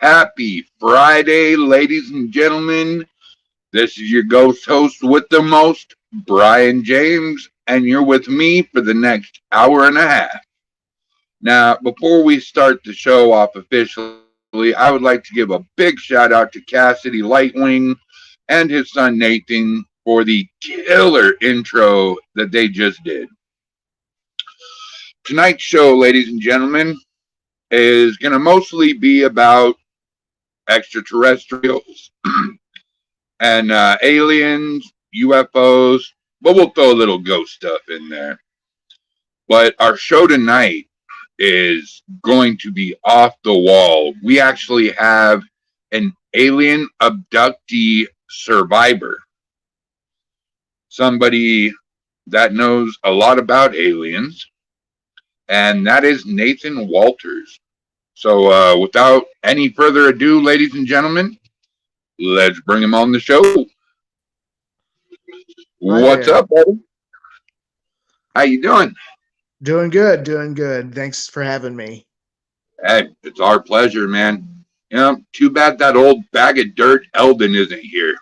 Happy Friday, ladies and gentlemen. This is your ghost host with the most, Brian James, and you're with me for the next hour and a half. Now, before we start the show off officially, I would like to give a big shout out to Cassidy Lightwing and his son Nathan for the killer intro that they just did. Tonight's show, ladies and gentlemen, is going to mostly be about extraterrestrials and aliens, UFOs, but we'll throw a little ghost stuff in there. But our show tonight is going to be off the wall. We actually have an alien abductee survivor, somebody that knows a lot about aliens, and that is Nathan Walters. So without any further ado, ladies and gentlemen, let's bring him on the show. What's up, buddy? How you doing? Doing good, doing good. Thanks for having me. Hey, it's our pleasure, man. You know, too bad that old bag of dirt Alban isn't here.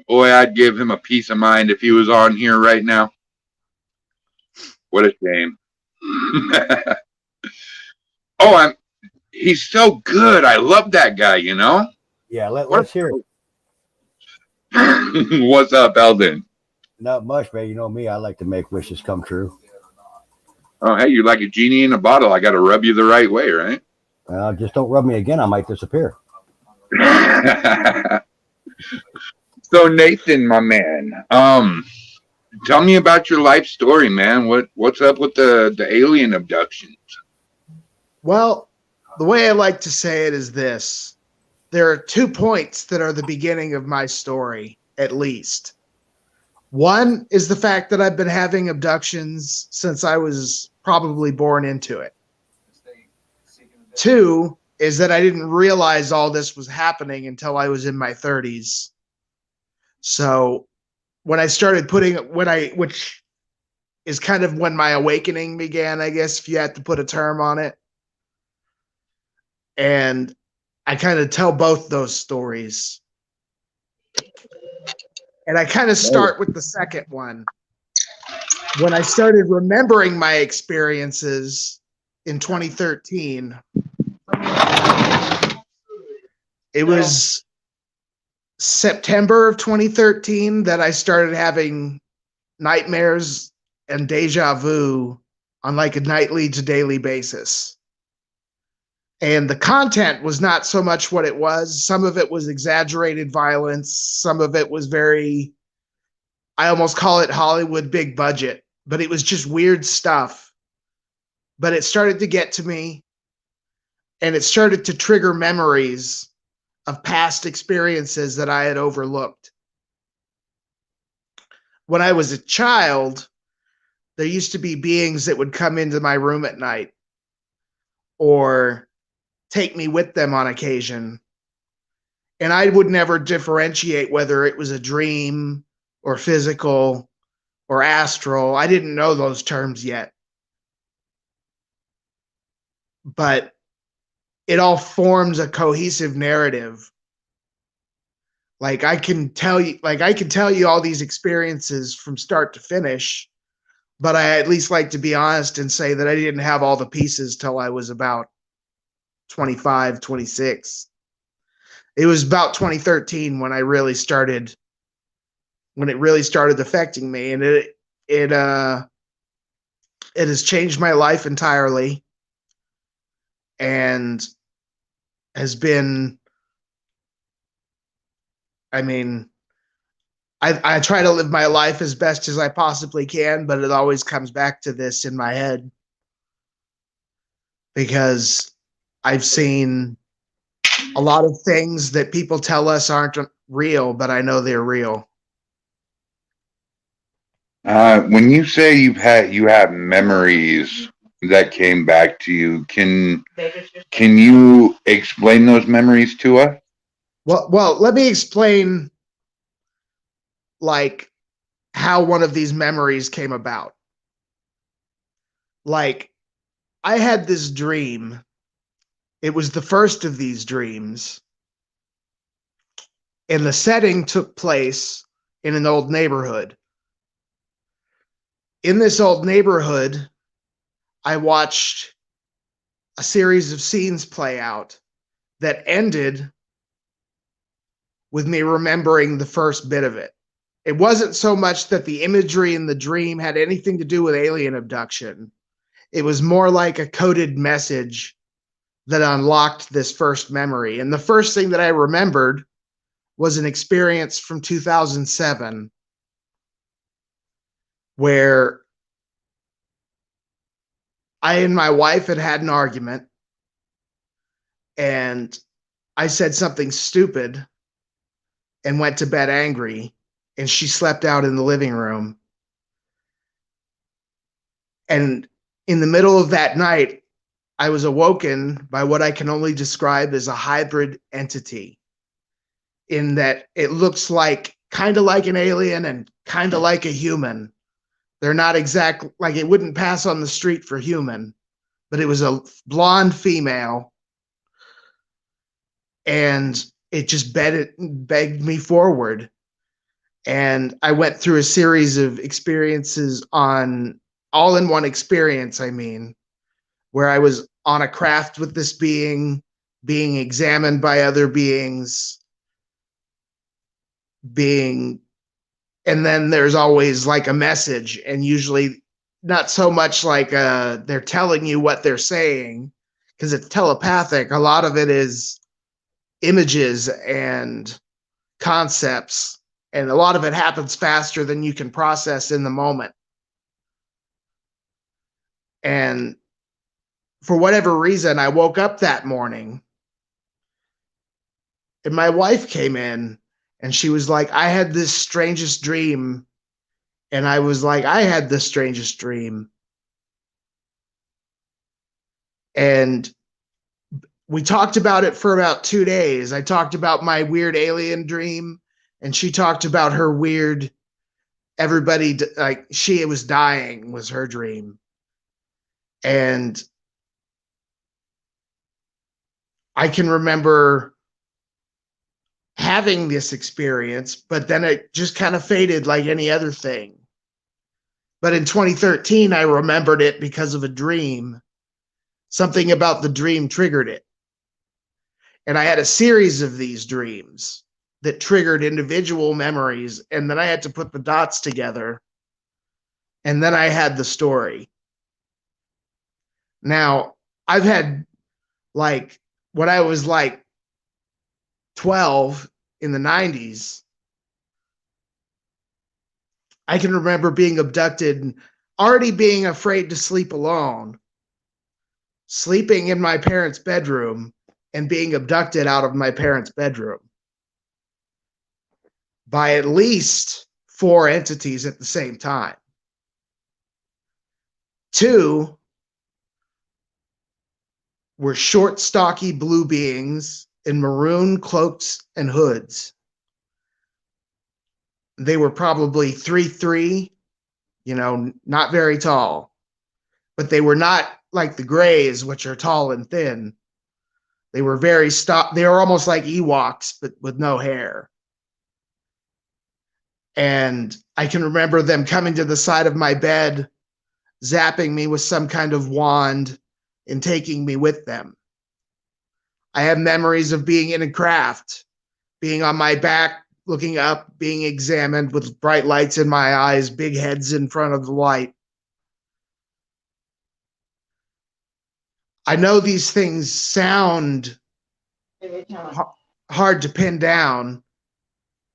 Boy, I'd give him a piece of mind if he was on here right now. What a shame. He's so good. I love that guy, you know? Yeah, let's hear it. What's up, Alban? Not much, man. You know me, I like to make wishes come true. Oh, hey, you're like a genie in a bottle. I got to rub you the right way, right? Just don't rub me again. I might disappear. So, Nathan, my man, tell me about your life story, man. What's up with the alien abductions? Well, the way I like to say it is this. There are 2 points that are the beginning of my story, at least. One is the fact that I've been having abductions since I was probably born into it. 2 is that I didn't realize all this was happening until I was in my 30s. So when I started which is kind of when my awakening began, I guess, if you had to put a term on it. And I kind of tell both those stories. And I kind of start with the second one. When I started remembering my experiences in 2013, it was September of 2013 that I started having nightmares and deja vu on like a nightly to daily basis. And the content was not so much what it was. Some of it was exaggerated violence. Some of it was very, I almost call it Hollywood big budget, but it was just weird stuff. But it started to get to me, and it started to trigger memories of past experiences that I had overlooked. When I was a child, there used to be beings that would come into my room at night or take me with them on occasion. And I would never differentiate whether it was a dream or physical or astral. I didn't know those terms yet. But it all forms a cohesive narrative. Like I can tell you all these experiences from start to finish, but I at least like to be honest and say that I didn't have all the pieces till I was about 25, 26. It was about 2013 when it really started affecting me, and it has changed my life entirely and has been, I try to live my life as best as I possibly can, but it always comes back to this in my head because I've seen a lot of things that people tell us aren't real, but I know they're real. When you say you have memories that came back to you, can you explain those memories to us? Well, let me explain like how one of these memories came about. Like I had this dream It was the first of these dreams, and the setting took place in an old neighborhood. In this old neighborhood, I watched a series of scenes play out that ended with me remembering the first bit of it. It wasn't so much that the imagery in the dream had anything to do with alien abduction. It was more like a coded message that unlocked this first memory. And the first thing that I remembered was an experience from 2007 where I and my wife had an argument, and I said something stupid and went to bed angry, and she slept out in the living room. And in the middle of that night, I was awoken by what I can only describe as a hybrid entity, in that it looks like kind of like an alien and kind of like a human. They're not exact, like it wouldn't pass on the street for human, but it was a blonde female, and it just begged me forward. And I went through a series of experiences on all in one experience, I mean, where I was on a craft with this being examined by other beings, and then there's always like a message, and usually not so much like they're telling you what they're saying, because it's telepathic. A lot of it is images and concepts, and a lot of it happens faster than you can process in the moment. And for whatever reason, I woke up that morning, and my wife came in, and she was like, I had this strangest dream. And I was like, I had the strangest dream. And we talked about it for about 2 days. I talked about my weird alien dream, and she talked about her weird, everybody, like she was dying was her dream. And I can remember having this experience, but then it just kind of faded like any other thing. But in 2013, I remembered it because of a dream. Something about the dream triggered it. And I had a series of these dreams that triggered individual memories, and then I had to put the dots together, and then I had the story. Now, I've had, like, when I was like 12 in the 90s, I can remember being abducted and already being afraid to sleep alone, sleeping in my parents' bedroom, and being abducted out of my parents' bedroom by at least 4 entities at the same time. 2 were short, stocky blue beings in maroon cloaks and hoods. They were probably 3'3", not very tall, but they were not like the grays, which are tall and thin. They were they were almost like Ewoks, but with no hair. And I can remember them coming to the side of my bed, zapping me with some kind of wand and taking me with them. I have memories of being in a craft, being on my back, looking up, being examined with bright lights in my eyes, big heads in front of the light. I know these things sound hard to pin down,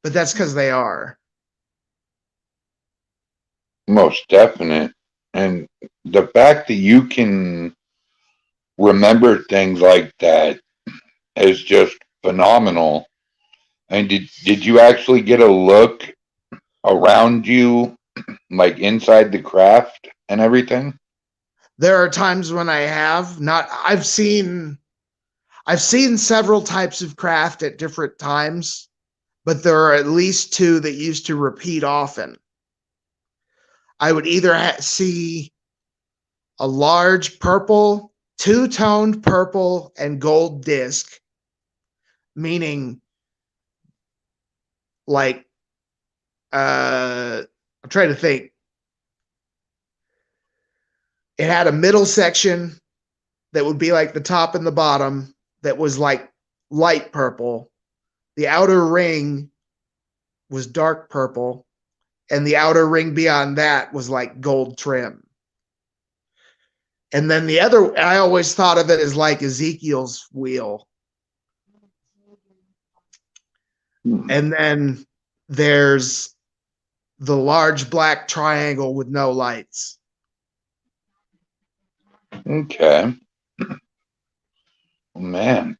but that's because they are. Most definite. And the fact that you can remember things like that is just phenomenal. And did you actually get a look around you, like inside the craft and everything? There are times when I have not. I've seen several types of craft at different times, but there are at least 2 that used to repeat often. I would either see a large purple two-toned purple and gold disc, meaning like I'm trying to think. It had a middle section that would be like the top and the bottom that was like light purple. The outer ring was dark purple, and the outer ring beyond that was like gold trim. And then the other, I always thought of it as like Ezekiel's wheel. And then there's the large black triangle with no lights. Okay. Man.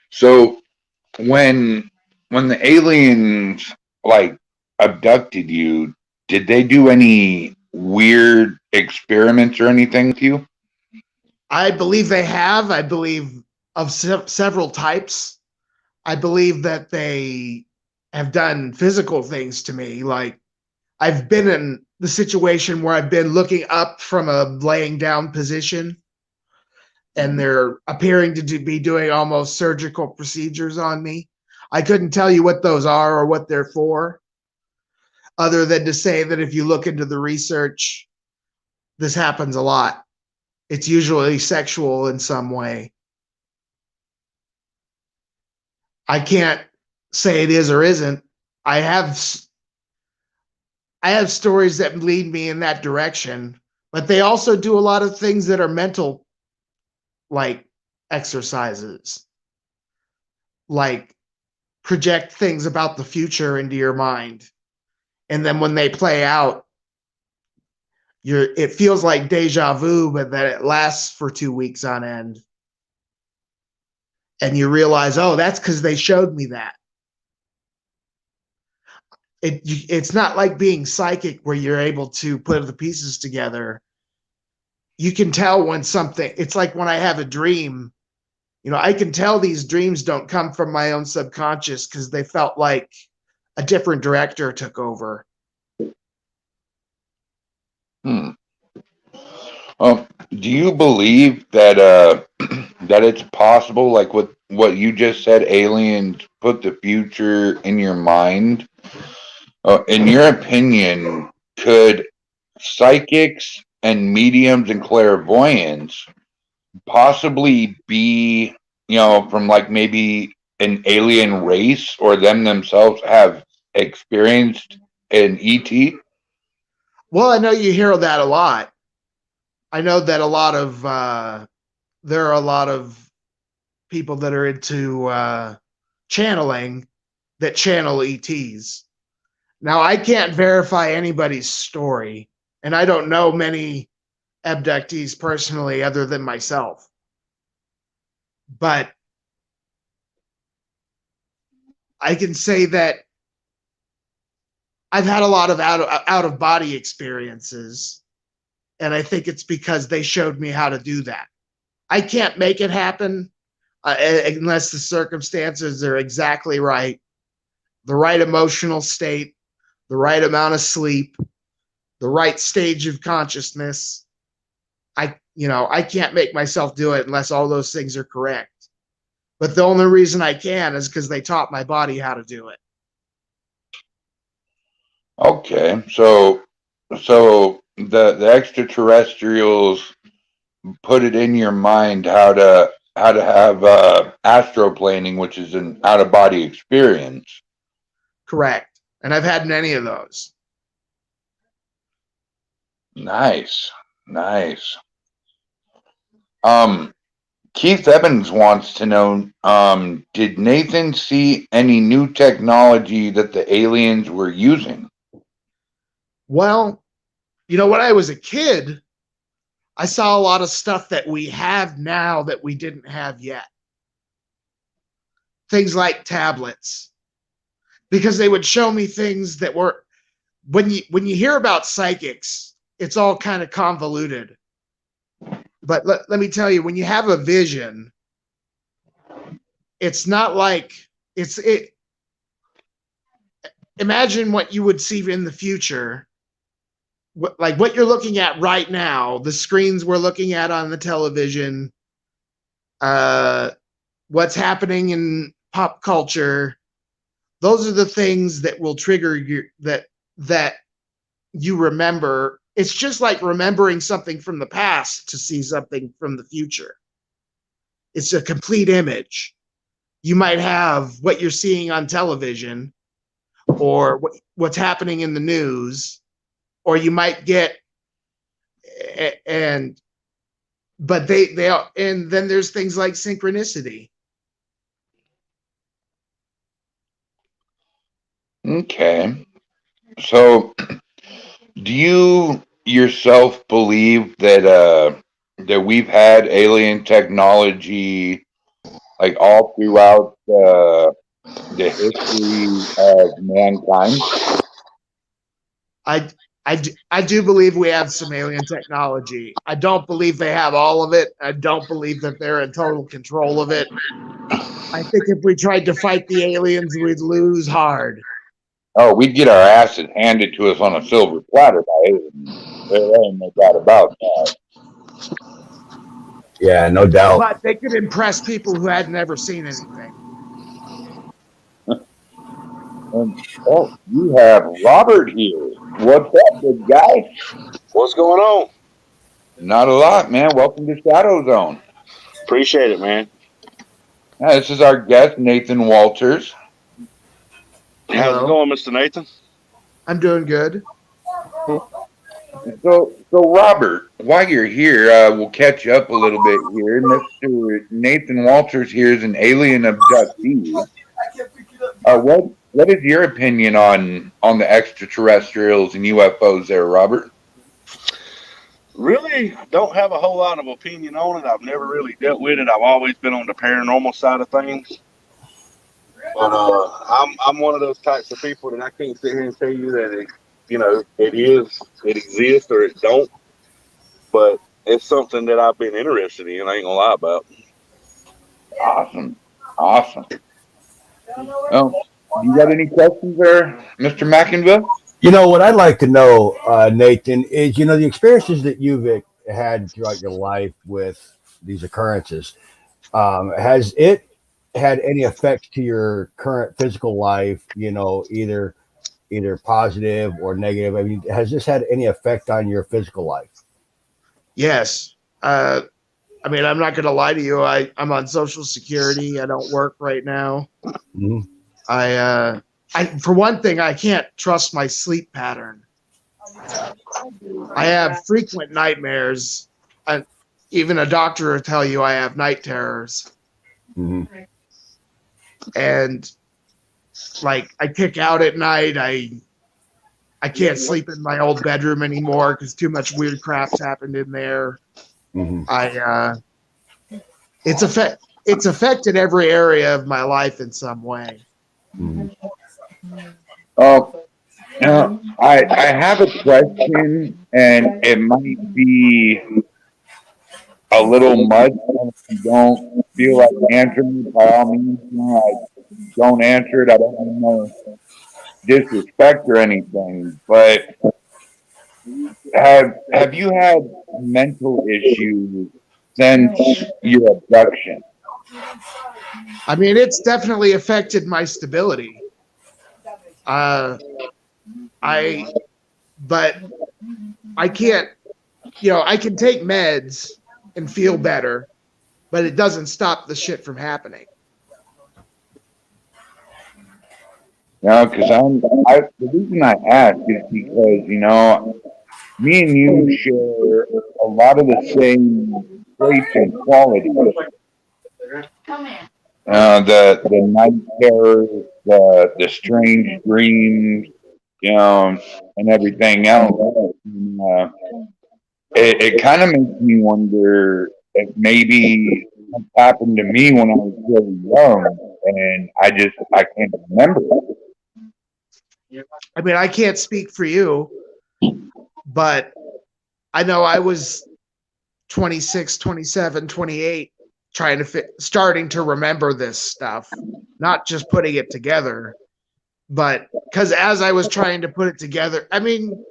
So when the aliens like abducted you, did they do any weird experiments or anything with you? I believe they have. I believe of several types. I believe that they have done physical things to me. Like I've been in the situation where I've been looking up from a laying down position, and they're appearing to be doing almost surgical procedures on me. I couldn't tell you what those are or what they're for, other than to say that if you look into the research, this happens a lot. It's usually sexual in some way. I can't say it is or isn't. I have stories that lead me in that direction, but they also do a lot of things that are mental, like exercises, like project things about the future into your mind. And then when they play out, it feels like deja vu, but that it lasts for 2 weeks on end. And you realize, oh, that's because they showed me that. It's not like being psychic where you're able to put the pieces together. You can tell when something, it's like when I have a dream, I can tell these dreams don't come from my own subconscious because they felt like a different director took over. Do you believe that that it's possible, like what you just said, aliens put the future in your mind? In your opinion, could psychics and mediums and clairvoyants possibly be, from like maybe an alien race, or them themselves have experienced an ET? Well, I know you hear that a lot. I know that there are a lot of people that are into channeling that channel ETs. Now, I can't verify anybody's story, and I don't know many abductees personally other than myself. But I can say that I've had a lot of out of body experiences, and I think it's because they showed me how to do that. I can't make it happen unless the circumstances are exactly right, the right emotional state, the right amount of sleep, the right stage of consciousness. I can't make myself do it unless all those things are correct. But the only reason I can is because they taught my body how to do it. Okay, so the extraterrestrials put it in your mind how to have astroplaning, which is an out of body experience. Correct. And I've had many of those. Nice, nice. Keith Evans wants to know, did Nathan see any new technology that the aliens were using? Well, when I was a kid, I saw a lot of stuff that we have now that we didn't have yet. Things like tablets, because they would show me things that were, when you hear about psychics, it's all kind of convoluted. But let me tell you, when you have a vision, it's not like imagine what you would see in the future, what you're looking at right now, the screens we're looking at on the television, what's happening in pop culture, those are the things that will trigger you that you remember. It's just like remembering something from the past to see something from the future. It's a complete image. You might have what you're seeing on television or what's happening in the news, or you might get but they and then there's things like synchronicity. Okay. So, do you yourself believe that we've had alien technology like all throughout the history of mankind? I do believe we have some alien technology. I don't believe they have all of it. I don't believe that they're in total control of it. I think if we tried to fight the aliens, we'd lose hard. Oh, we'd get our asses handed to us on a silver platter by aliens. There ain't no doubt about that. Yeah, no doubt. But they could impress people who had never seen anything. And, oh, you have Robert here. What's up, good guy? What's going on? Not a lot, man. Welcome to ShadowZone. Appreciate it, man. This is our guest, Nathan Walters. How's it going, Mr. Nathan? I'm doing good. So Robert, while you're here, we'll catch up a little bit here. Mr. Nathan Walters here is an alien abductee. What is your opinion on the extraterrestrials and UFOs there, Robert? Really don't have a whole lot of opinion on it. I've never really dealt with it. I've always been on the paranormal side of things. But I'm one of those types of people that I can't sit here and tell you that it exists or it don't. But it's something that I've been interested in. I ain't gonna lie about. Awesome. Oh, you got any questions there, Mr. McInville? You know, what I'd like to know, Nathan, is, the experiences that you've had throughout your life with these occurrences, has it had any effect to your current physical life, either positive or negative? I mean, has this had any effect on your physical life? Yes. I mean, I'm not going to lie to you. I'm on Social Security. I don't work right now. Mm-hmm. For one thing, I can't trust my sleep pattern. I have frequent nightmares. Even a doctor will tell you I have night terrors. Mm-hmm. And like, I kick out at night. I can't sleep in my old bedroom anymore because too much weird crap's happened in there. Mm-hmm. It's affected every area of my life in some way. Mm-hmm. Oh, I have a question, and it might be a little much. If you don't feel like answering it, by all means, don't answer it. I don't want no disrespect or anything, but have you had mental issues since your abduction? I mean, it's definitely affected my stability. But I can't, I can take meds and feel better, but it doesn't stop the shit from happening. Because the reason I ask is because, me and you share a lot of the same traits and qualities. The night terrors, the strange dreams, and everything else. It kind of makes me wonder if maybe it happened to me when I was really young, and I can't remember. I mean, I can't speak for you, but I know I was 26, 27, 28, starting to remember this stuff, not just putting it together, but because as I was trying to put it together, I mean,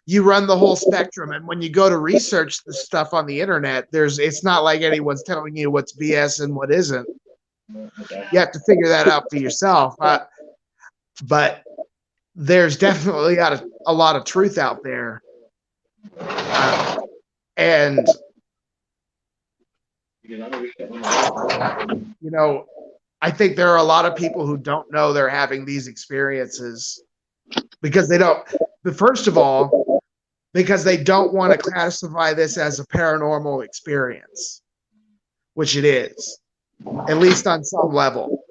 you run the whole spectrum. And when you go to research the stuff on the internet, it's not like anyone's telling you what's BS and what isn't. You have to figure that out for yourself. But there's definitely a lot of truth out there. And, I think there are a lot of people who don't know they're having these experiences because they don't. But first of all, because they don't want to classify this as a paranormal experience, which it is, at least on some level.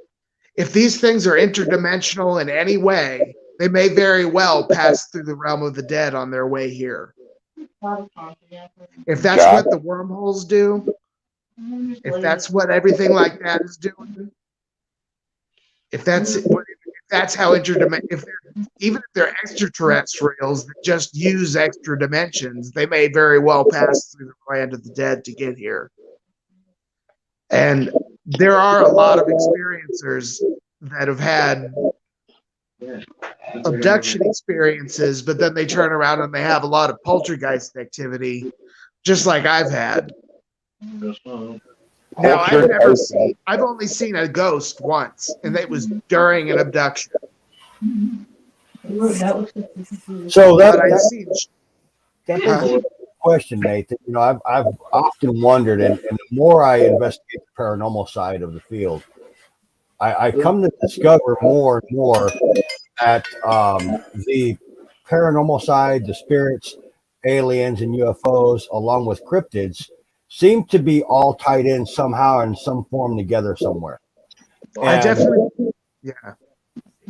If these things are interdimensional in any way, they may very well pass through the realm of the dead on their way here. If that's what the wormholes do, if that's what everything like that is doing, if that's how even if they're extraterrestrials that just use extra dimensions, they may very well pass through the land of the dead to get here. And there are a lot of experiencers that have had abduction experiences, but then they turn around and they have a lot of poltergeist activity, just like I've had. Now, I've only seen a ghost once, and it was during an abduction. So But I've seen. that's a question, Nathan. I've often wondered, and the more I investigate the paranormal side of the field, I come to discover more and more that the paranormal side, the spirits, aliens, and UFOs, along with cryptids, seem to be all tied in somehow in some form together somewhere. I definitely, yeah.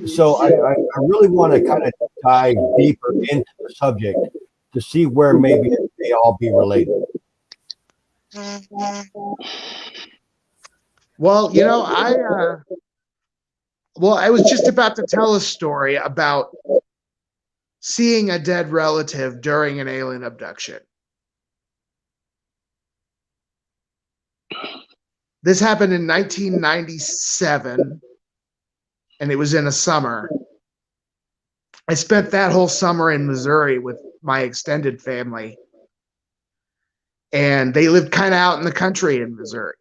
So I really want to kind of dive deeper into the subject to see where maybe they all be related. Well, I was just about to tell a story about seeing a dead relative during an alien abduction. This happened in 1997, and it was in a summer. I spent that whole summer in Missouri with my extended family, and they lived kind of out in the country in Missouri.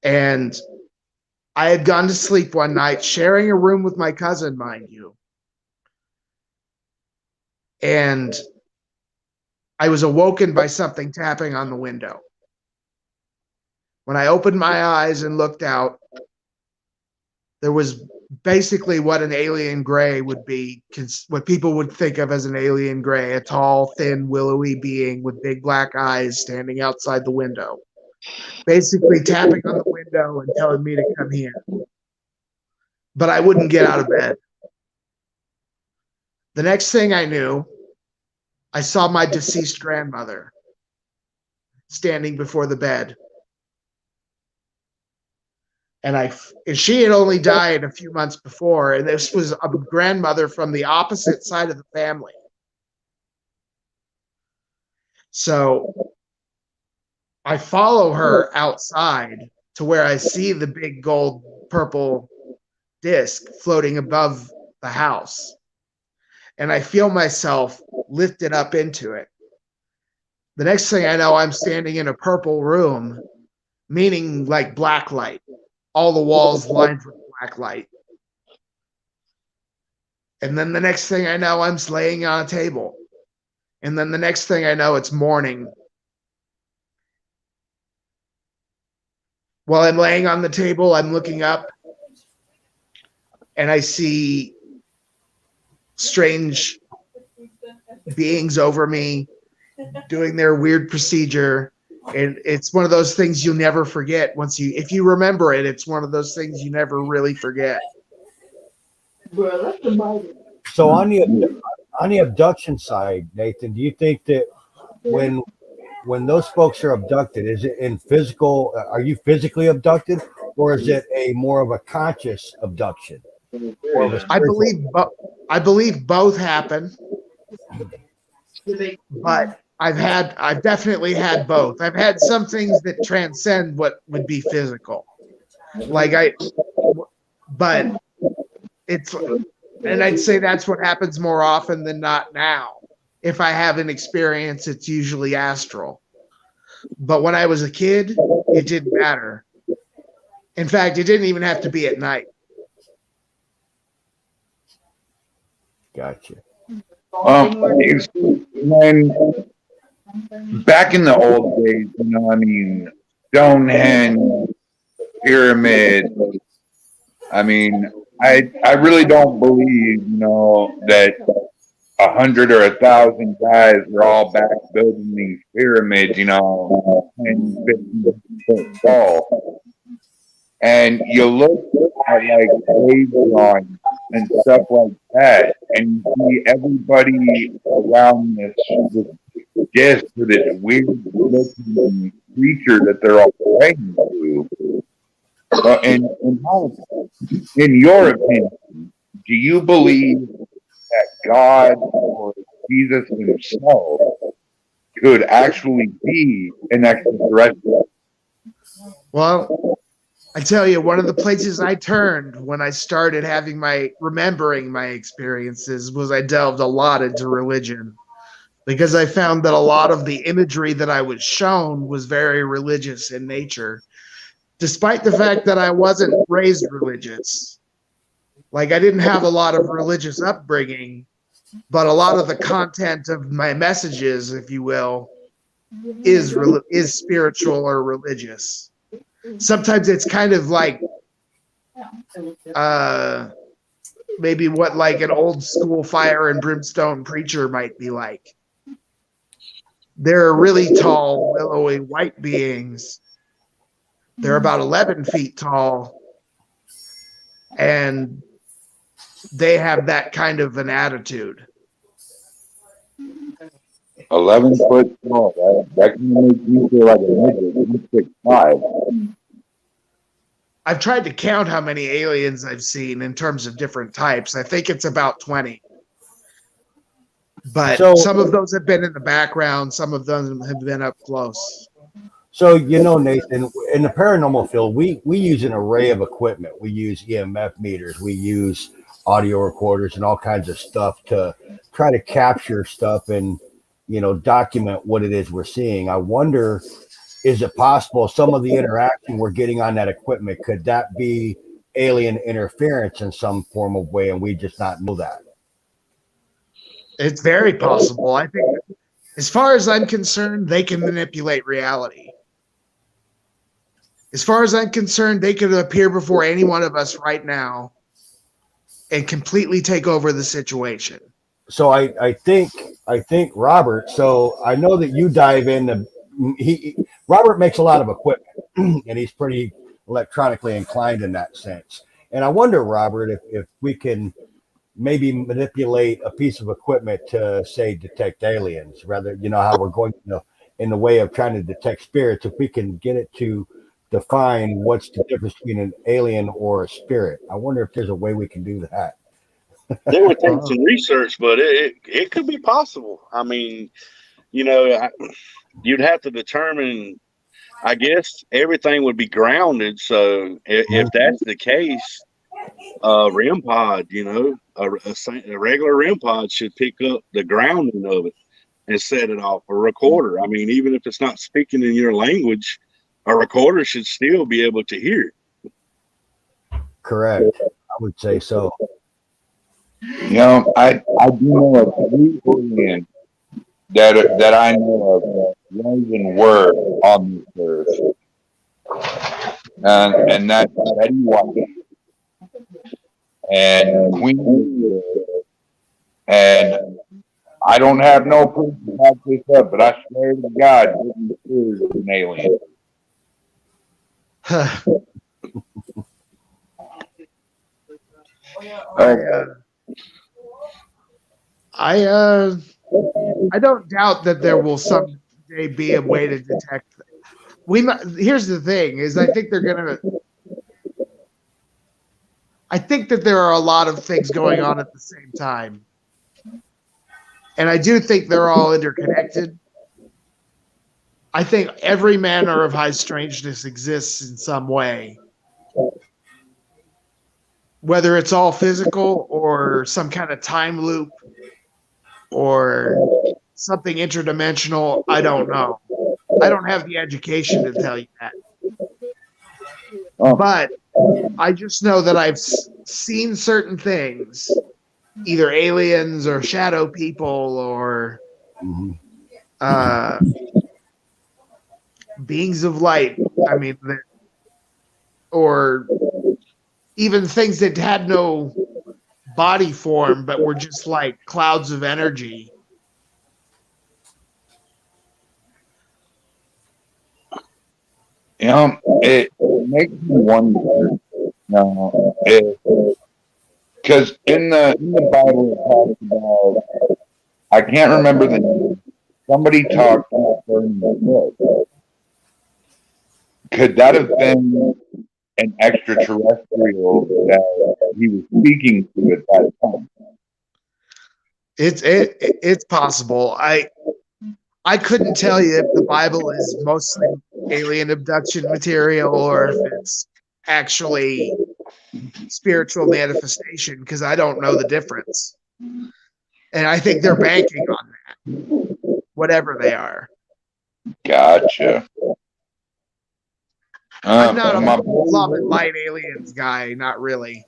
And I had gone to sleep one night, sharing a room with my cousin, mind you. And I was awoken by something tapping on the window. When I opened my eyes and looked out, there was basically what an alien gray would be, what people would think of as an alien gray, a tall, thin, willowy being with big black eyes standing outside the window, basically tapping on the window and telling me to come here. But I wouldn't get out of bed. The next thing I knew, I saw my deceased grandmother standing before the bed. And she had only died a few months before, and this was a grandmother from the opposite side of the family. So I follow her outside to where I see the big gold purple disc floating above the house. And I feel myself lifted up into it. The next thing I know, I'm standing in a purple room, meaning like black light. All the walls lined with black light. And then the next thing I know, I'm laying on a table. And then the next thing I know, it's morning. While I'm laying on the table, I'm looking up and I see strange beings over me doing their weird procedure. And it's one of those things you'll never forget. If you remember it, it's one of those things you never really forget. So on the abduction side, Nathan, do you think that when those folks are abducted, is it in physical? Are you physically abducted, or is it a more of a conscious abduction? I believe both happen, but I've definitely had both. I've had some things that transcend what would be physical. But it's And I'd say that's what happens more often than not now. If I have an experience, it's usually astral. But when I was a kid, it didn't matter. In fact, it didn't even have to be at night. Gotcha. When back in the old days, I mean, Stonehenge, pyramid. I mean, I really don't believe, that 100 or 1,000 guys are all back building these pyramids, 10, 15 foot tall. And you look at like Abraham and stuff like that, and you see everybody around this disc with this weird looking creature that they're all praying to. In your opinion, do you believe that God or Jesus himself could actually be an extraterrestrial? Well, I tell you, one of the places I turned when I started having remembering my experiences was I delved a lot into religion, because I found that a lot of the imagery that I was shown was very religious in nature, despite the fact that I wasn't raised religious. Like, I didn't have a lot of religious upbringing, but a lot of the content of my messages, if you will, is spiritual or religious. Sometimes it's kind of like maybe what like an old school fire and brimstone preacher might be like. They're really tall, willowy white beings. They're about 11 feet tall, and they have that kind of an attitude. 11 foot tall. That can make you feel like a midget. 6'5". I've tried to count how many aliens I've seen in terms of different types. I think it's about 20. But some of those have been in the background. Some of them have been up close. So, Nathan, in the paranormal field, we use an array of equipment. We use EMF meters. We use audio recorders and all kinds of stuff to try to capture stuff and, document what it is we're seeing. I wonder, is it possible some of the interaction we're getting on that equipment, could that be alien interference in some form of way and we just not know that? It's very possible. I think, as far as I'm concerned, they can manipulate reality. As far as I'm concerned, they could appear before any one of us right now and completely take over the situation. So I think Robert, so I know that you dive into, Robert makes a lot of equipment and he's pretty electronically inclined in that sense. And I wonder, Robert, if we can maybe manipulate a piece of equipment to, say, detect aliens, rather, how we're going in the way of trying to detect spirits, if we can get it to define what's the difference between an alien or a spirit. I wonder if there's a way we can do that. They would take some research, but it could be possible. I mean, you'd have to determine, I guess everything would be grounded. So if that's the case, REM pod, a regular REM pod should pick up the grounding of it and set it off. A recorder, I mean, even if it's not speaking in your language, a recorder should still be able to hear. Correct. I would say so. I do know of 3 aliens that I know of was and were on this earth. And that's Betty White and Queen Elizabeth. And I don't have no proof to back this up, but I swear to God, Britney Spears is an alien. I don't doubt that there will someday be a way to detect. Here's the thing: is I think that there are a lot of things going on at the same time, and I do think they're all interconnected. I think every manner of high strangeness exists in some way. whether it's all physical or some kind of time loop or something interdimensional, I don't know. I don't have the education to tell you that. But I just know that I've seen certain things, either aliens or shadow people or beings of light. I mean, or even things that had no body form, but were just like clouds of energy. You know, it makes me wonder. Because in the Bible it talks about, I can't remember the name. Somebody talked about burning the book. Could that have been an extraterrestrial that he was speaking to at that time? It's possible. I couldn't tell you if the Bible is mostly alien abduction material or if it's actually spiritual manifestation, because I don't know the difference. And I think they're banking on that, whatever they are. Gotcha. I'm not a love and light aliens guy, not really.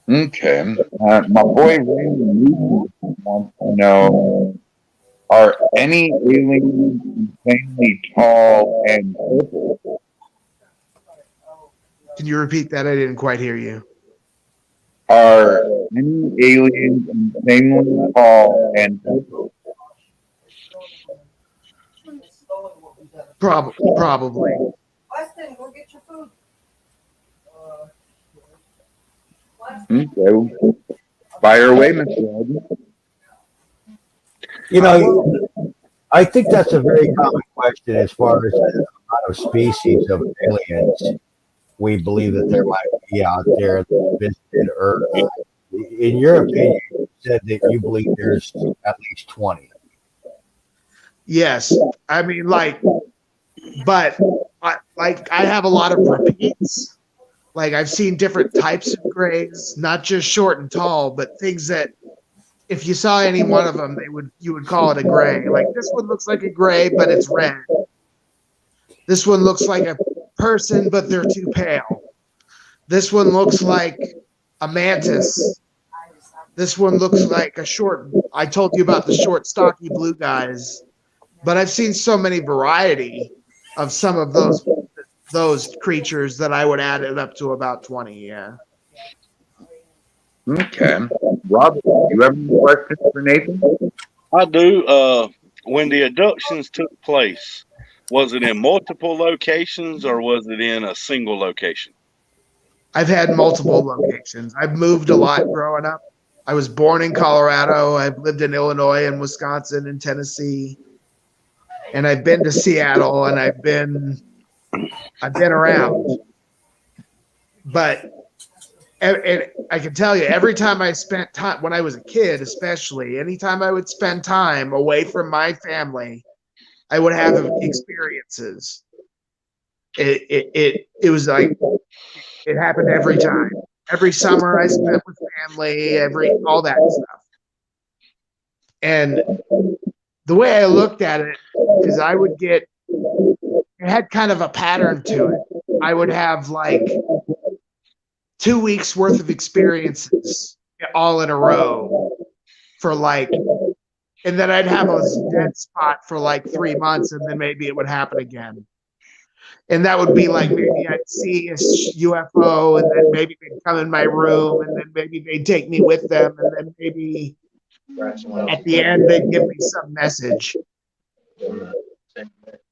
Okay. My boy Raymond wants to know, are any aliens insanely tall and purple? Can you repeat that? I didn't quite hear you. Are any aliens insanely tall and purple? Probably. Weston, go get your food. Okay. Fire away, Mr. Alden. You know, I think that's a very common question as far as the amount of species of aliens we believe that there might be out there that visited Earth. In your opinion, you said that you believe there's at least 20. Yes. I mean, but I have a lot of repeats. Like I've seen different types of grays, not just short and tall, but things that if you saw any one of them, you would call it a gray. Like this one looks like a gray, but it's red. This one looks like a person, but they're too pale. This one looks like a mantis. This one looks like a short. I told you about the short, stocky blue guys, but I've seen so many variety of some of those creatures that I would add it up to about 20. Yeah. Okay. Rob, do you have any questions for Nathan? I do. When the abductions took place, was it in multiple locations or was it in a single location? I've had multiple locations. I've moved a lot growing up. I was born in Colorado. I've lived in Illinois and Wisconsin and Tennessee. And I've been to Seattle and I've been around. But and I can tell you, every time I spent time when I was a kid, especially, anytime I would spend time away from my family, I would have experiences. It was like it happened every time. Every summer I spent with family, all that stuff. And the way I looked at it is I would it had kind of a pattern to it. I would have like 2 weeks worth of experiences all in a row and then I'd have a dead spot for like 3 months and then maybe it would happen again. And that would be like maybe I'd see a UFO and then maybe they'd come in my room and then maybe they'd take me with them and then maybe at the end they'd give me some message.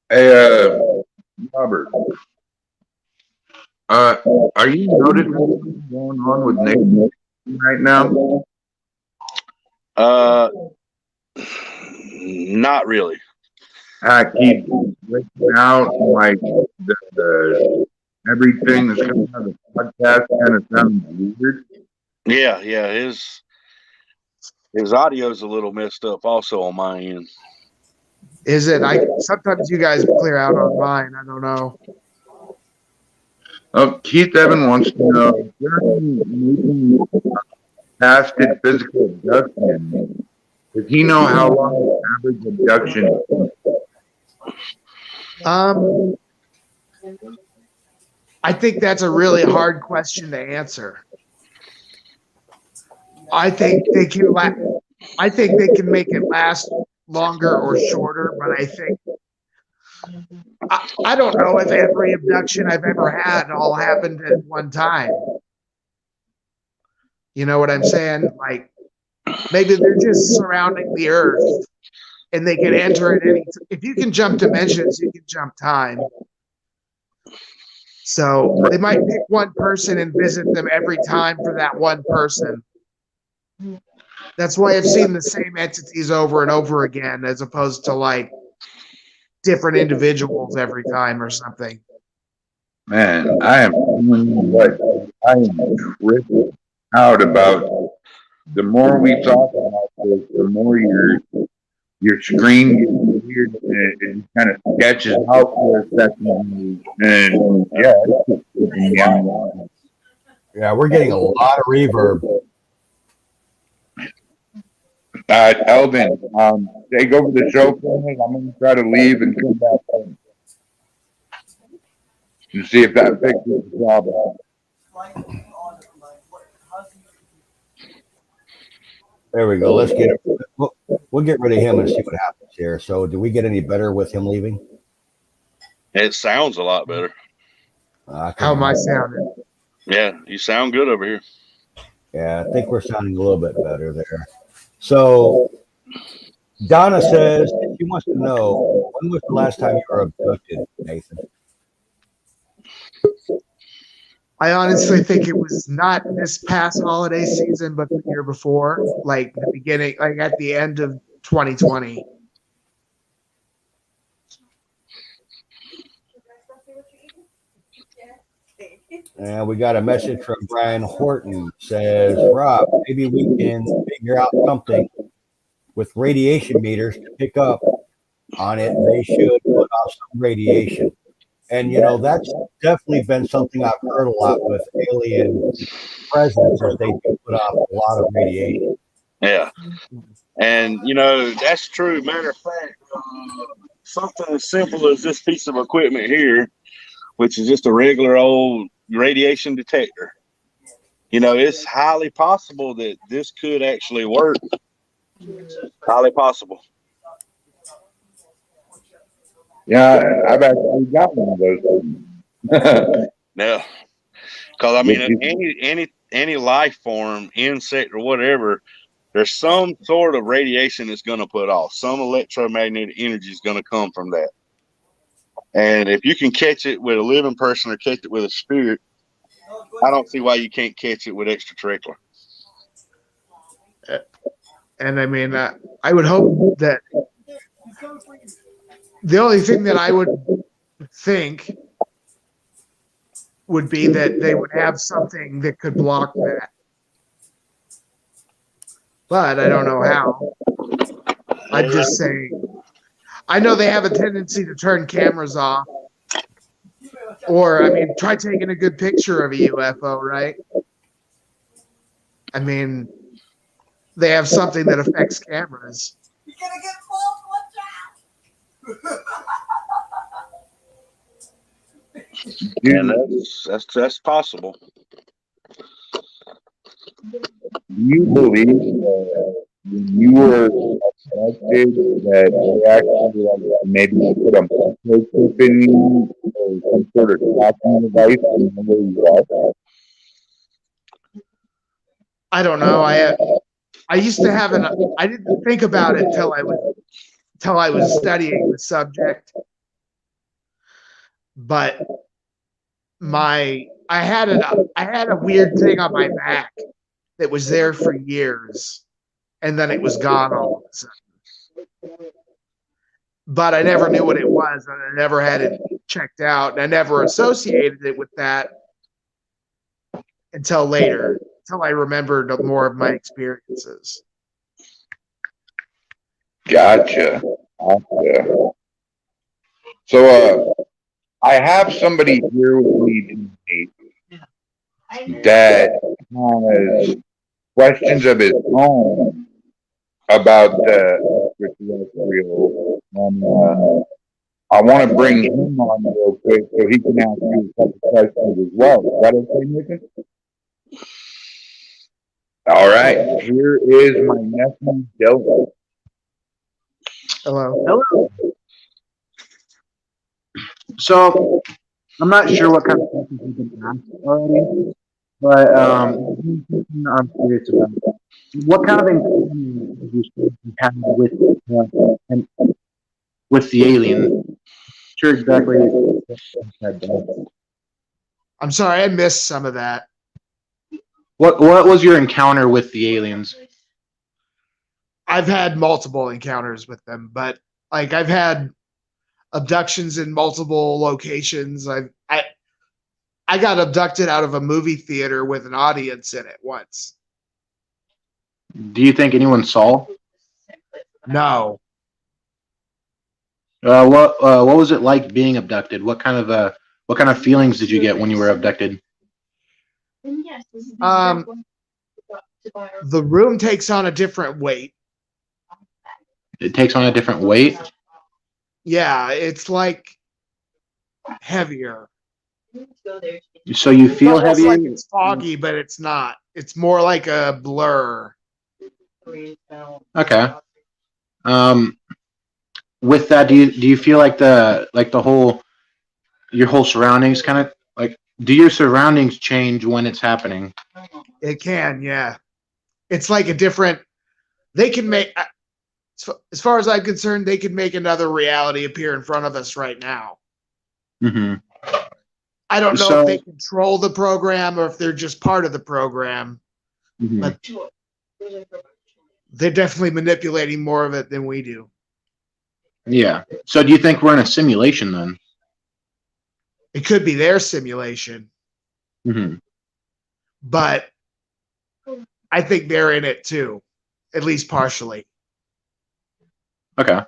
Hey, Robert. Are you noticing what's going on with Nathan right now? Not really. Keep breaking out like the everything that's coming out of the podcast kind of sounds weird. Yeah. His audio's a little messed up also on my end. Is it? Sometimes you guys clear out on mine. I don't know. Keith Evan wants to know during fasted physical abduction, does he know how long the average abduction is? I think that's a really hard question to answer. I think they can make it last longer or shorter, but I don't know if every abduction I've ever had all happened at one time. You know what I'm saying? Like maybe they're just surrounding the earth and they can enter at any if you can jump dimensions, you can jump time. So they might pick one person and visit them every time for that one person. That's why I've seen the same entities over and over again, as opposed to like different individuals every time or something. Man, I am tripping out about. The more we talk about this, the more your screen gets weird and it kind of sketches out for a second. And yeah, Yeah, we're getting a lot of reverb. Alvin, take over the show for me. I'm going to try to leave and come back home and see if that fixes the problem. There we go. Let's get it. We'll get rid of him and see what happens here. So, do we get any better with him leaving? It sounds a lot better. How am I sounding? Yeah, you sound good over here. Yeah, I think we're sounding a little bit better there. So, Donna says she wants to know, when was the last time you were abducted, Nathan? I honestly think it was not this past holiday season, but the year before, like the beginning, like at the end of 2020. And we got a message from Brian Horton. Says, Rob, maybe we can figure out something with radiation meters to pick up on it. They should put off some radiation. And, you know, that's definitely been something I've heard a lot with alien presence, that they do put off a lot of radiation. Yeah. And, you know, that's true. Matter of fact, something as simple as this piece of equipment here, which is just a regular old radiation detector. You know, it's highly possible that this could actually work. Highly possible. Yeah, I've actually got one of those things. Yeah. Because, I mean, any life form, insect or whatever, there's some sort of radiation that's going to put off. Some electromagnetic energy is going to come from that. And if you can catch it with a living person or catch it with a spirit, I don't see why you can't catch it with extraterrestrial. And I mean, I would hope that the only thing that I would think would be that they would have something that could block that. But I don't know how. I'm just saying. I know they have a tendency to turn cameras off. Or, I mean, try taking a good picture of a UFO, right? I mean, they have something that affects cameras. You're gonna get close, watch out! And that's possible. Do you believe that when you were abducted that they actually maybe put a microchip in you or some sort of tracking device to know where you are? I don't know. I used to have I didn't think about it till I was studying the subject. But I had a weird thing on my back that was there for years, and then it was gone all of a sudden. But I never knew what it was, and I never had it checked out, and I never associated it with that until later, until I remembered more of my experiences. Gotcha. So, I have somebody here with me tonight that has questions of his own about the extraterrestrial. And I want to bring him on real quick so he can ask you a couple questions as well. Is that okay, Nathan? All right. Here is my nephew, Dylan. Hello. So I'm not sure what kind of questions you can ask already, but I'm curious about what kind of encounter did you have with and with the alien? Sure, exactly. I'm sorry, I missed some of that. What was your encounter with the aliens? I've had multiple encounters with them, but like I've had abductions in multiple locations. I got abducted out of a movie theater with an audience in it once. Do you think anyone saw? No. What was it like being abducted? What kind of feelings did you get when you were abducted? The room takes on a different weight. It takes on a different weight. Yeah, it's like heavier. So you feel It's heavier? like it's foggy, but it's not. It's more like a blur. Okay. With that, do you feel like your whole surroundings kind of like, do your surroundings change when it's happening? It can, yeah. It's like a different. They can make, as far as I'm concerned, they can make another reality appear in front of us right now. Mm-hmm. I don't know So- if they control the program or if they're just part of the program, Mm-hmm. but they're definitely manipulating more of it than we do. Yeah. So do you think we're in a simulation then? It could be their simulation, Mm-hmm. but I think they're in it too, at least partially. Okay.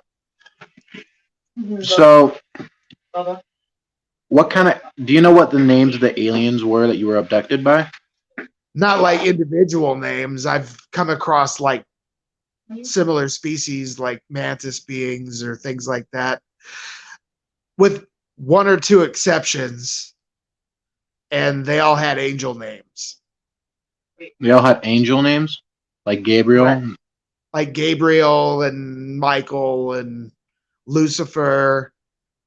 So do you know what the names of the aliens were that you were abducted by? Not like individual names. I've come across like similar species like mantis beings or things like that, with one or two exceptions, and they all had angel names. They all had angel names, like Gabriel. Right. Like Gabriel and Michael and Lucifer,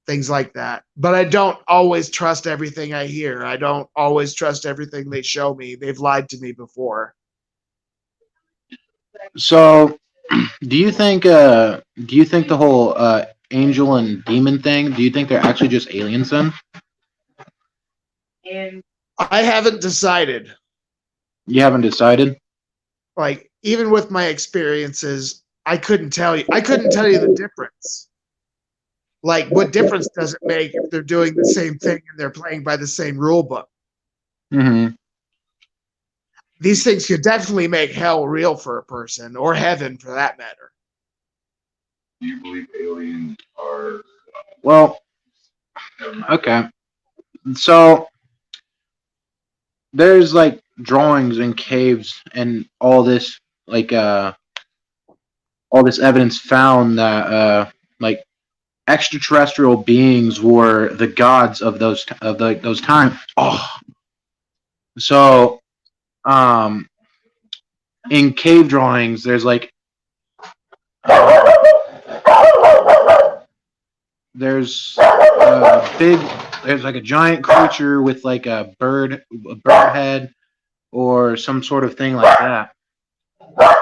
things like that. But I don't always trust everything I hear. I don't always trust everything they show me. They've lied to me before. So, do you think the whole angel and demon thing? Do you think they're actually just aliens then? I haven't decided. You haven't decided. Like, even with my experiences, I couldn't tell you the difference. Like, what difference does it make if they're doing the same thing and they're playing by the same rule book? Mm-hmm. These things could definitely make hell real for a person, or heaven for that matter. Do you believe aliens are? Well, okay. So there's like drawings in caves and all this all this evidence found that like extraterrestrial beings were the gods of those times. Oh, so in cave drawings, there's like there's like a giant creature with like a bird head or some sort of thing like that.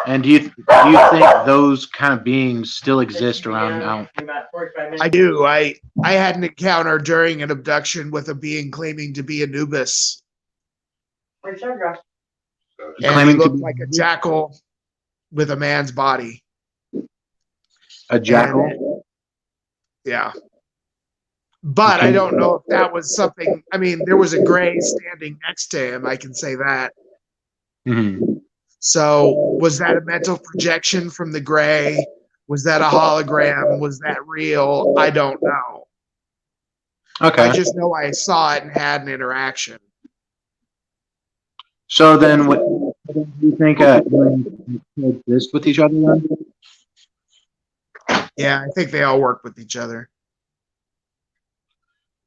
And do you think those kind of beings still exist around now? I do. I had an encounter during an abduction with a being claiming to be Anubis. And he Claiming to looked be like a jackal with a man's body. a jackal? And, yeah. But I don't know if that was something. I mean, there was a gray standing next to him. I can say that. Mm-hmm. So was that a mental projection from the gray? Was that a hologram? Was that real? I don't know. Okay. I just know I saw it and had an interaction. So then, what do you think aliens coexist with each other then? Yeah, I think they all work with each other.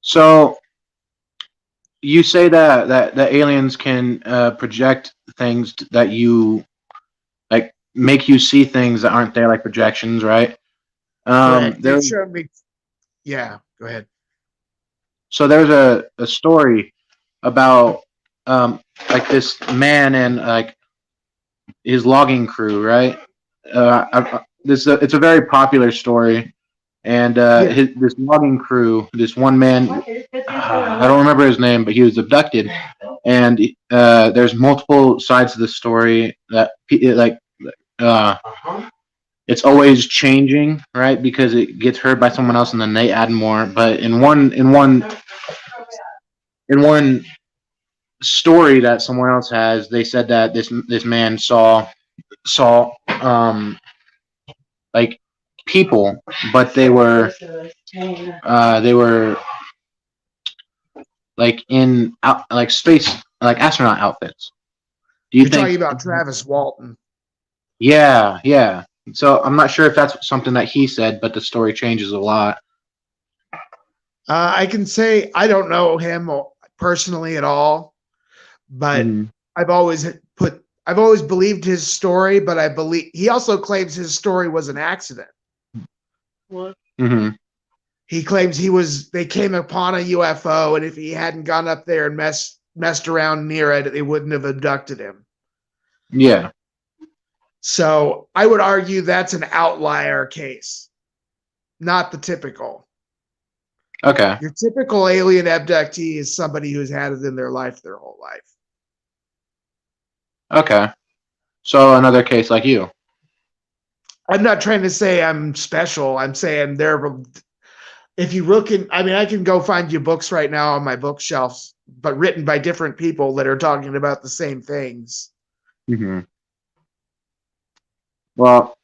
So you say that aliens can project things that you like, make you see things that aren't there, like projections, right? Correct. They There. showed me. Yeah, go ahead. So there's a story about like this man and like his logging crew, right? It's a very popular story, and this logging crew, this one man, I don't remember his name, but he was abducted, and there's multiple sides to the story that uh, it's always changing, right? Because it gets heard by someone else, and then they add more. But in one story that someone else has, they said that this man saw like people, but they were like in like space, like astronaut outfits. Do you You're think? talking about Travis Walton. Yeah, yeah. So I'm not sure if that's something that he said, but the story changes a lot. I can say I don't know him personally at all, but I've always believed his story, but I believe he also claims his story was an accident. What? Mm-hmm. He claims they came upon a UFO, and if he hadn't gone up there and messed around near it, they wouldn't have abducted him. Yeah. So I would argue that's an outlier case, not the typical. Okay. Your typical alien abductee is somebody who's had it in their life their whole life. Okay. So another case like you. I'm not trying to say I'm special. I'm saying if you look in, I mean, I can go find you books right now on my bookshelves, but written by different people that are talking about the same things. Mm-hmm. Well,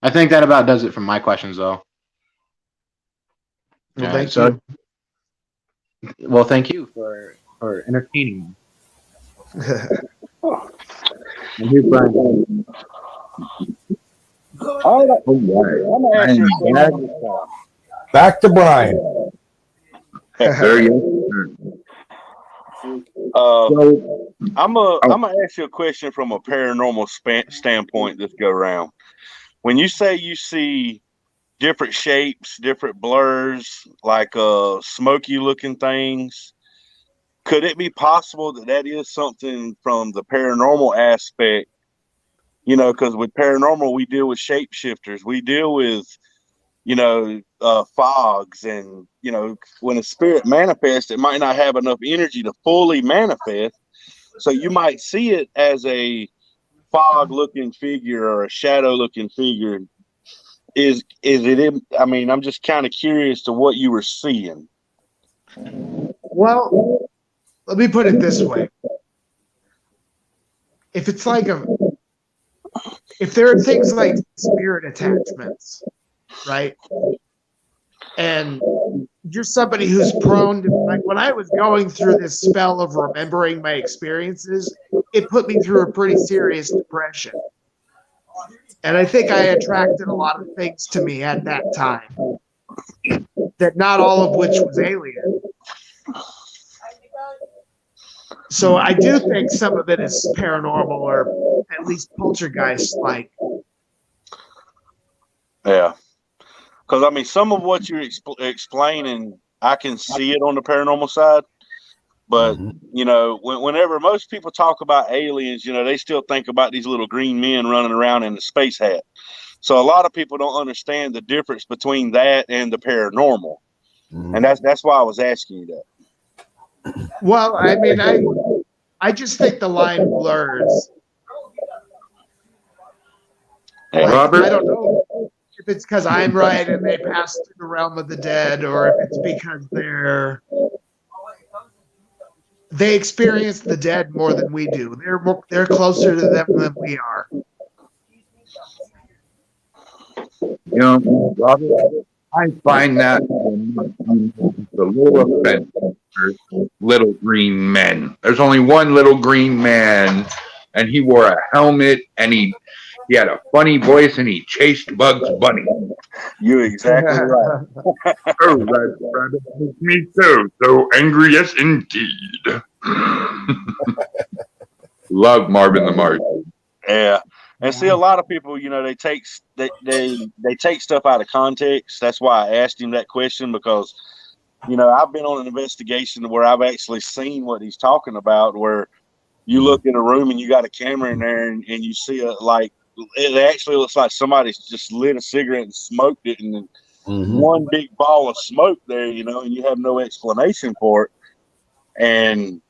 I think that about does it for my questions, though. Well, All right, thank so, you. well, thank you for entertaining me. And here's Brian. All right. I'm gonna ask you a question. Back to Brian. There you So I'm gonna ask you a question from a paranormal standpoint this go round. When you say you see different shapes, different blurs, like smoky looking things, could it be possible that is something from the paranormal aspect? You know, because with paranormal we deal with shapeshifters, we deal with fogs, and when a spirit manifests, it might not have enough energy to fully manifest. So you might see it as a fog looking figure or a shadow looking figure. Is it? I mean, I'm just kind of curious to what you were seeing. Well, let me put it this way. If it's like if there are things like spirit attachments, right? And you're somebody who's prone to, like, when I was going through this spell of remembering my experiences, it put me through a pretty serious depression. And I think I attracted a lot of things to me at that time, that not all of which was alien. So I do think some of it is paranormal, or at least poltergeist-like. Yeah. Because, I mean, some of what you're explaining, I can see it on the paranormal side. But, whenever most people talk about aliens, they still think about these little green men running around in the space hat. So a lot of people don't understand the difference between that and the paranormal. And that's why I was asking you that. Well, I mean, I just think the line blurs. Hey, Like, Robert? I don't know if it's because I'm right and they pass through the realm of the dead, or if it's because they experience the dead more than we do. They're closer to them than we are. Robert, I find that a little offensive for little green men. There's only one little green man, and he wore a helmet, and he had a funny voice, and he chased Bugs Bunny. You're exactly right. Oh, that makes me so angry, yes, indeed. Love Marvin the Martian. Yeah. And see, a lot of people, you know, they take stuff out of context. That's why I asked him that question, because, you know, I've been on an investigation where I've actually seen what he's talking about, where you look in a room and you got a camera in there, and you see it actually looks like somebody's just lit a cigarette and smoked it, and one big ball of smoke there, you know, and you have no explanation for it. And,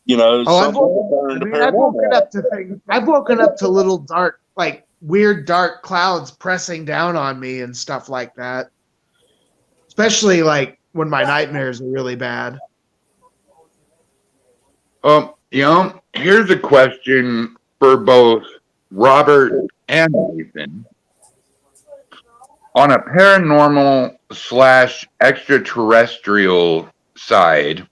you know, I've woken up to things. I've woken up to little dark, like weird dark clouds pressing down on me and stuff like that. Especially like when my nightmares are really bad. You know, here's a question for both Robert and Nathan. On a paranormal / extraterrestrial side,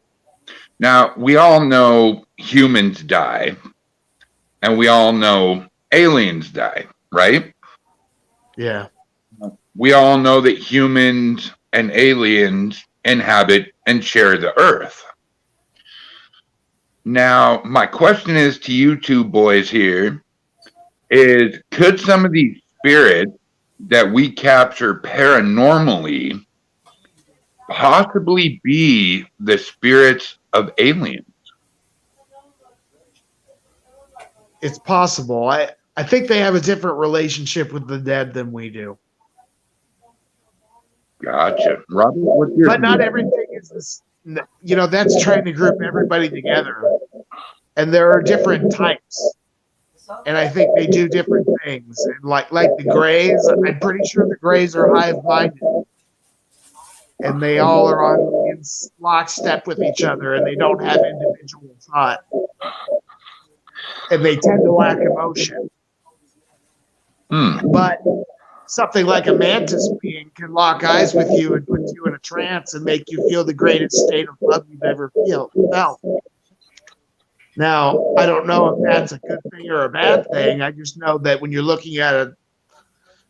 now we all know humans die, and we all know aliens die, right? Yeah. We all know that humans and aliens inhabit and share the earth. Now, my question is to you two boys here is, could some of these spirits that we capture paranormally possibly be the spirits of aliens? It's possible. I think they have a different relationship with the dead than we do. Gotcha. Robert, what's your But not everything is this. You know, that's trying to group everybody together. And there are different types. And I think they do different things. And like the Greys, I'm pretty sure the Greys are hive-minded. And they all are in lockstep with each other, and they don't have individual thought. And they tend to lack emotion. But something like a mantis being can lock eyes with you and put you in a trance and make you feel the greatest state of love you've ever felt. Now, I don't know if that's a good thing or a bad thing. I just know that when you're looking at a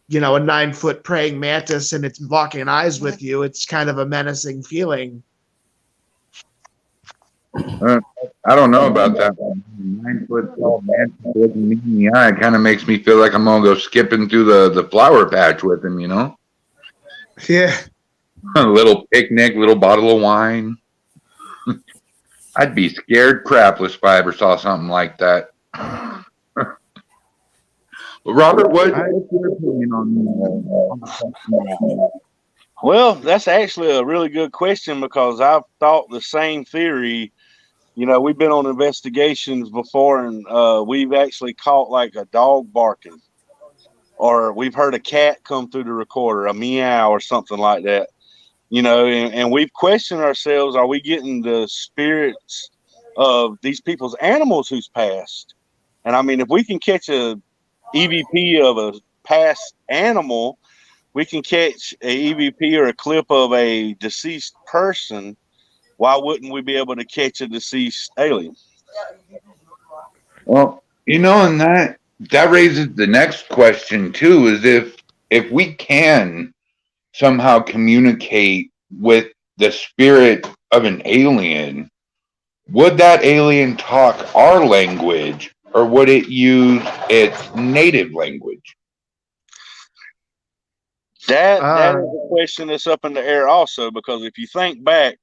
9-foot praying mantis and it's locking eyes with you, it's kind of a menacing feeling. I don't know about that. 9-foot tall man looking me in the eye kind of makes me feel like I'm gonna go skipping through the flower patch with him, you know? Yeah. A little picnic, little bottle of wine. I'd be scared crapless if I ever saw something like that. Robert, what's your opinion on that? Well, that's actually a really good question, because I've thought the same theory. You know, we've been on investigations before, and we've actually caught like a dog barking, or we've heard a cat come through the recorder, a meow or something like that. You know, and we've questioned ourselves, are we getting the spirits of these people's animals who's passed? And I mean, if we can catch a EVP of a past animal, we can catch a EVP or a clip of a deceased person. Why wouldn't we be able to catch a deceased alien? Well, you know, and that raises the next question too, is if we can somehow communicate with the spirit of an alien, would that alien talk our language, or would it use its native language? That is a question that's up in the air also, because if you think back,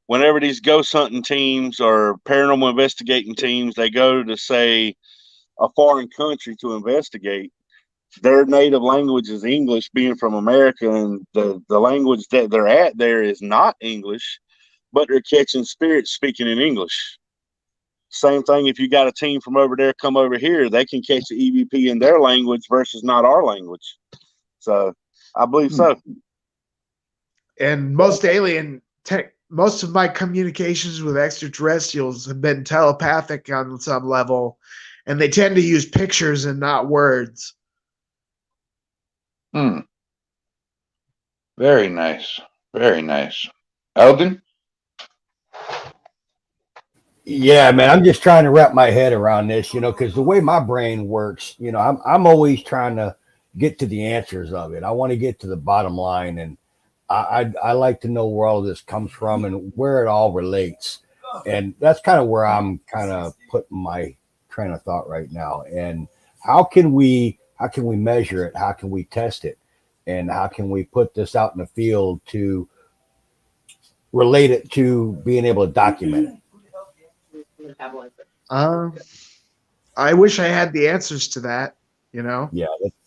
whenever these ghost hunting teams or paranormal investigating teams, they go to, say, a foreign country to investigate, their native language is English, being from America, and the language that they're at there is not English, but they're catching spirits speaking in English. Same thing if you got a team from over there come over here, they can catch the EVP in their language versus not our language. So I believe so. And most of my communications with extraterrestrials have been telepathic on some level, and they tend to use pictures and not words. Very nice. Very nice. Eldon? Yeah, man, I'm just trying to wrap my head around this, because the way my brain works, I'm always trying to get to the answers of it. I want to get to the bottom line, and I like to know where all of this comes from and where it all relates, and that's kind of where I'm kind of putting my train of thought right now. And how can we measure it? How can we test it? And how can we put this out in the field to relate it to being able to document it? I wish I had the answers to that, you know?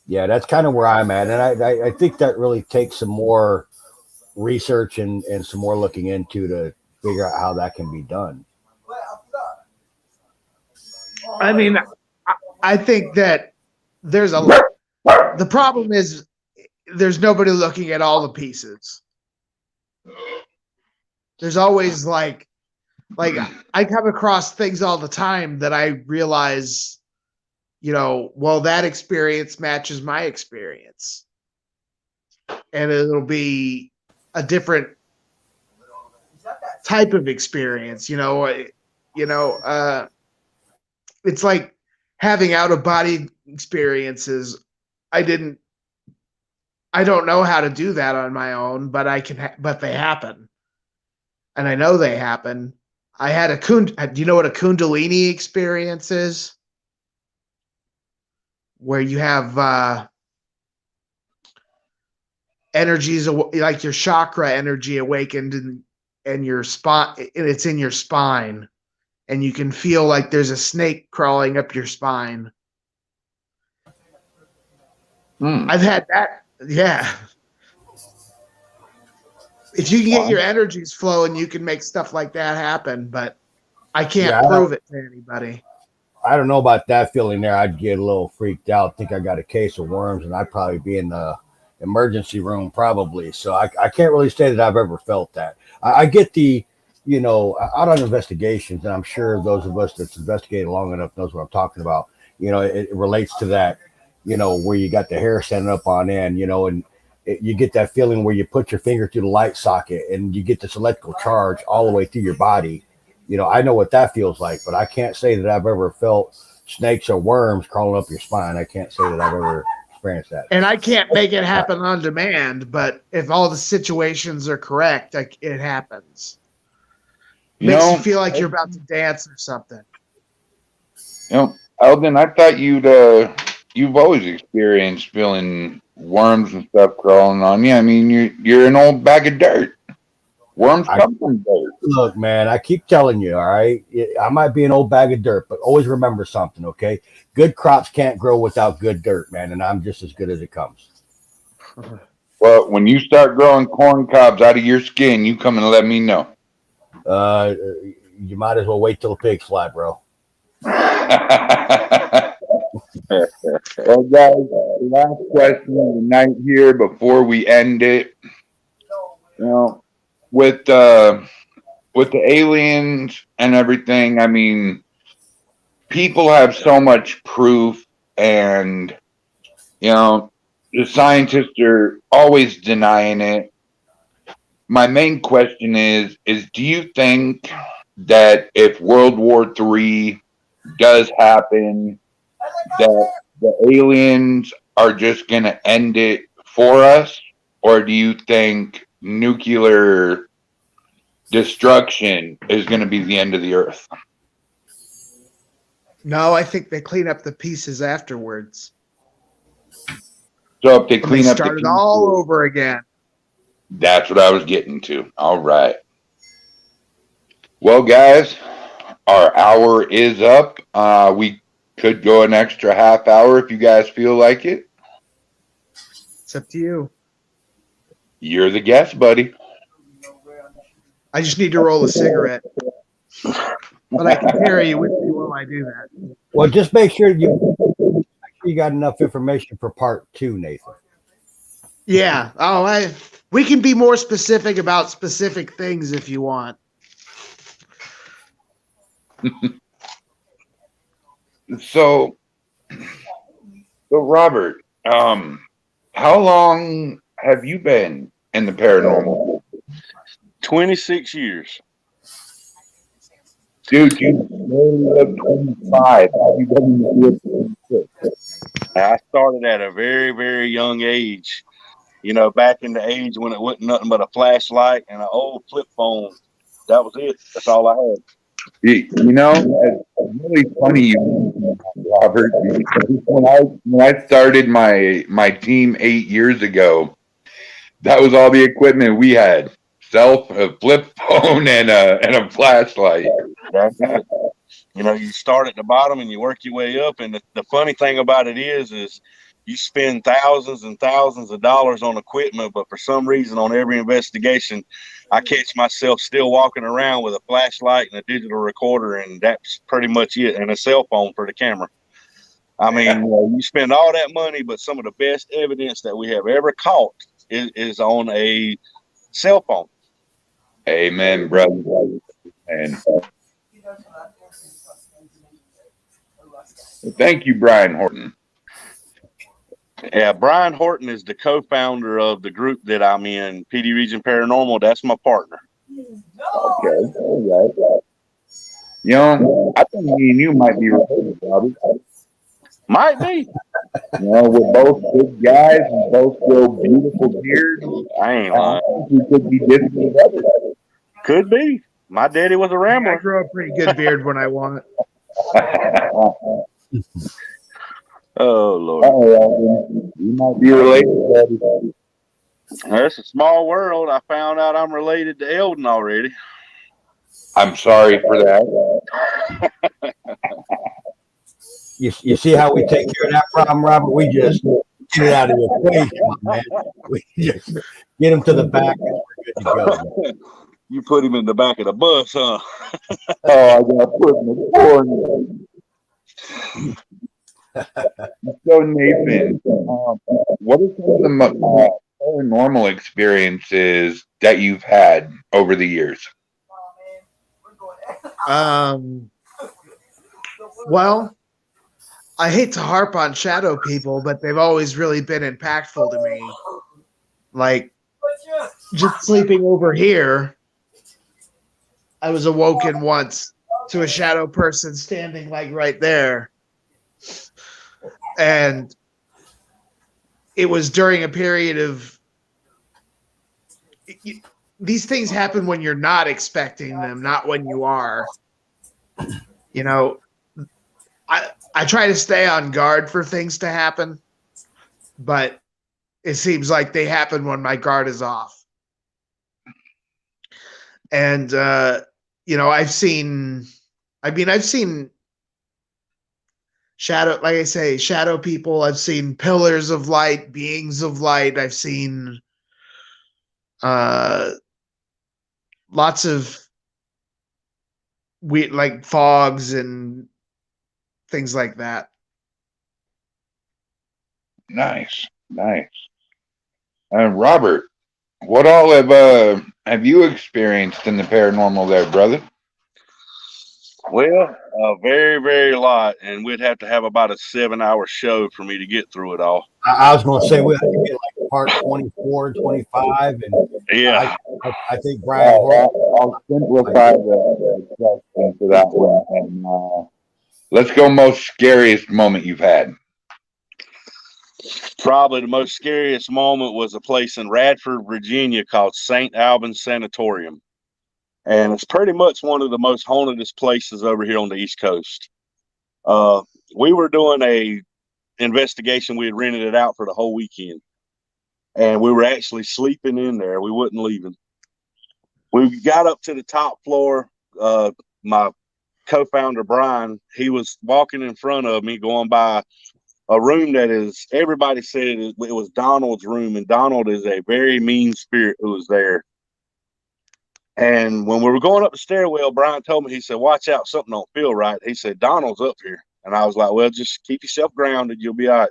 Yeah, that's kind of where I'm at, and I think that really takes some more research and some more looking into to figure out how that can be done. I mean, I think that there's the problem is there's nobody looking at all the pieces. There's always like I come across things all the time that I realize, well, that experience matches my experience. And it'll be a different type of experience, it's like having out of body experiences. I don't know how to do that on my own, but but they happen. And I know they happen. I had do you know what a Kundalini experience is? Where you have energies like your chakra energy awakened and your spine, and it's in your spine, and you can feel like there's a snake crawling up your spine. I've had that. Yeah. If you can get your energies flowing, you can make stuff like that happen, but I can't prove it to anybody. I don't know about that feeling there. I'd get a little freaked out, think I got a case of worms, and I'd probably be in the emergency room probably. So I can't really say that I've ever felt that. I get the, out on investigations, and I'm sure those of us that's investigated long enough knows what I'm talking about. It relates to that, where you got the hair standing up on end, and you get that feeling where you put your finger through the light socket and you get this electrical charge all the way through your body. I know what that feels like, but I can't say that I've ever felt snakes or worms crawling up your spine. I can't say that I've ever experienced that. And I can't make it happen on demand, but if all the situations are correct, it happens. Makes you feel like you're about to dance or something. Eldon, I thought you've always experienced feeling worms and stuff crawling on you. I mean, you're an old bag of dirt. Worms come from dirt. Look, man, I keep telling you, all right? I might be an old bag of dirt, but always remember something, okay? Good crops can't grow without good dirt, man, and I'm just as good as it comes. Well, when you start growing corn cobs out of your skin, you come and let me know. You might as well wait till the pigs fly, bro. Well, guys, last question of the night here before we end it. With the aliens and everything, I mean, people have so much proof, and the scientists are always denying it. My main question is do you think that if World War III does happen, that the aliens are just going to end it for us? Or do you think nuclear destruction is going to be the end of the earth? No, I think they clean up the pieces afterwards. So if they clean up the pieces, all over again. That's what I was getting to. All right. Well, guys, our hour is up. We could go an extra half hour if you guys feel like it. It's up to you. You're the guest, buddy. I just need to roll a cigarette. But I can carry you with me while I do that. Well, just make sure you got enough information for part 2, Nathan. Yeah. We can be more specific about specific things if you want. So Robert, how long have you been in the paranormal? 26 years. Dude, you barely look 25. How you getting to feel 26? I started at a very, very young age. You know, back in the age when it wasn't nothing but a flashlight and an old flip phone. That was it. That's all I had. You know, it's really funny you mentioned that, Robert. Because when I started my team 8 years ago, that was all the equipment we had: a flip phone, and a flashlight. That's it. You know, you start at the bottom and you work your way up. And the funny thing about it is you spend thousands and thousands of dollars on equipment, but for some reason on every investigation, I catch myself still walking around with a flashlight and a digital recorder, and that's pretty much it, and a cell phone for the camera. I mean, you spend all that money, but some of the best evidence that we have ever caught is on a cell phone. Amen, brother. And thank you, Brian Horton. Yeah, Brian Horton is the co-founder of the group that I'm in, PD Region Paranormal. That's my partner. Okay, all right. You know, I think me and you might be related, Robert. Might be. You know, we're both big guys and both grow beautiful beards. I ain't I lying. think we could be different together. Could be. My daddy was a I rambler. grow a pretty good beard when I want it. Oh, Lord. You might be related, buddy. That's a small world. I found out I'm related to Eldon already. I'm sorry for that. You see how we take care of that problem, Robert? We just get it out of the equation, man. We just get him to the back and we're good to go. You put him in the back of the bus, huh? Oh, I got put in the corner. So, Nathan, what are some of the paranormal experiences that you've had over the years? Well, I hate to harp on shadow people, but they've always really been impactful to me. Like, just sleeping over here, I was awoken once to a shadow person standing like right there. And it was during a period of these things happen when you're not expecting them, not when you are. You know, I try to stay on guard for things to happen, but it seems like they happen when my guard is off. And you know, I've seen shadow, like I say, shadow people. I've seen pillars of light, beings of light. I've seen lots of weird, like fogs and things like that. Nice. Robert, what all have you experienced in the paranormal there, brother? Well, a very, very lot, and we'd have to have about a 7-hour show for me to get through it all. I was going to say we have to get like part 24, 25, and Yeah. I think Brian. I'll simplify the question to that one. And let's go most scariest moment you've had. Probably the most scariest moment was a place in Radford, Virginia called St. Albans Sanatorium. And it's pretty much one of the most hauntedest places over here on the East Coast. We were doing a investigation. We had rented it out for the whole weekend. And we were actually sleeping in there. We wasn't leaving. We got up to the top floor. My co-founder, Brian, he was walking in front of me going by a room that is, everybody said it was Donald's room, and Donald is a very mean spirit who was there. And when we were going up the stairwell, Brian told me, he said, watch out, something don't feel right. He said, Donald's up here. And I was like, well, just keep yourself grounded. You'll be all right.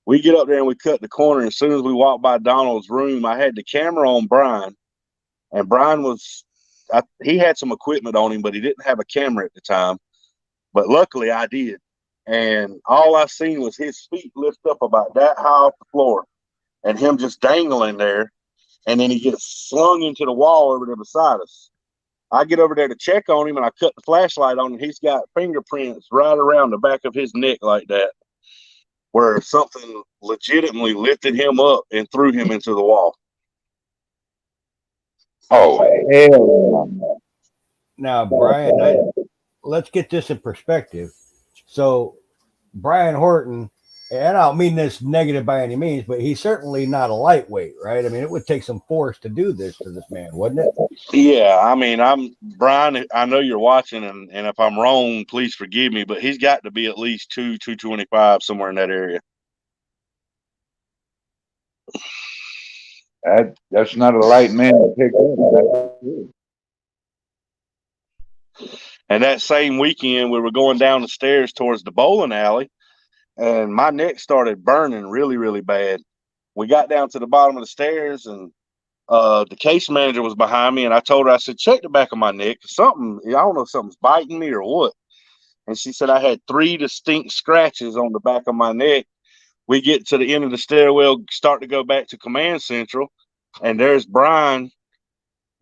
We get up there and we cut the corner. And as soon as we walked by Donald's room, I had the camera on Brian. And Brian he had some equipment on him, but he didn't have a camera at the time. But luckily I did. And all I seen was his feet lift up about that high off the floor and him just dangling there. and then he gets slung into the wall over there beside us. I get over there to check on him, and I cut the flashlight on him. He's got fingerprints right around the back of his neck like that, where something legitimately lifted him up and threw him into the wall. Oh, hell no. Now, Brian, let's get this in perspective. So, Brian Horton, and I don't mean this negative by any means, but he's certainly not a lightweight, right? I mean, it would take some force to do this to this man, wouldn't it? Yeah, I mean, I'm Brian. I know you're watching, and if I'm wrong, please forgive me. But he's got to be at least 225, somewhere in that area. That's not a light man to pick up. And that same weekend, we were going down the stairs towards the bowling alley, and my neck started burning really, really bad. We got down to the bottom of the stairs, and the case manager was behind me, and I told her, I said, check the back of my neck. Something, I don't know if something's biting me or what. And she said I had 3 distinct scratches on the back of my neck. We get to the end of the stairwell, start to go back to Command Central, and there's Brian,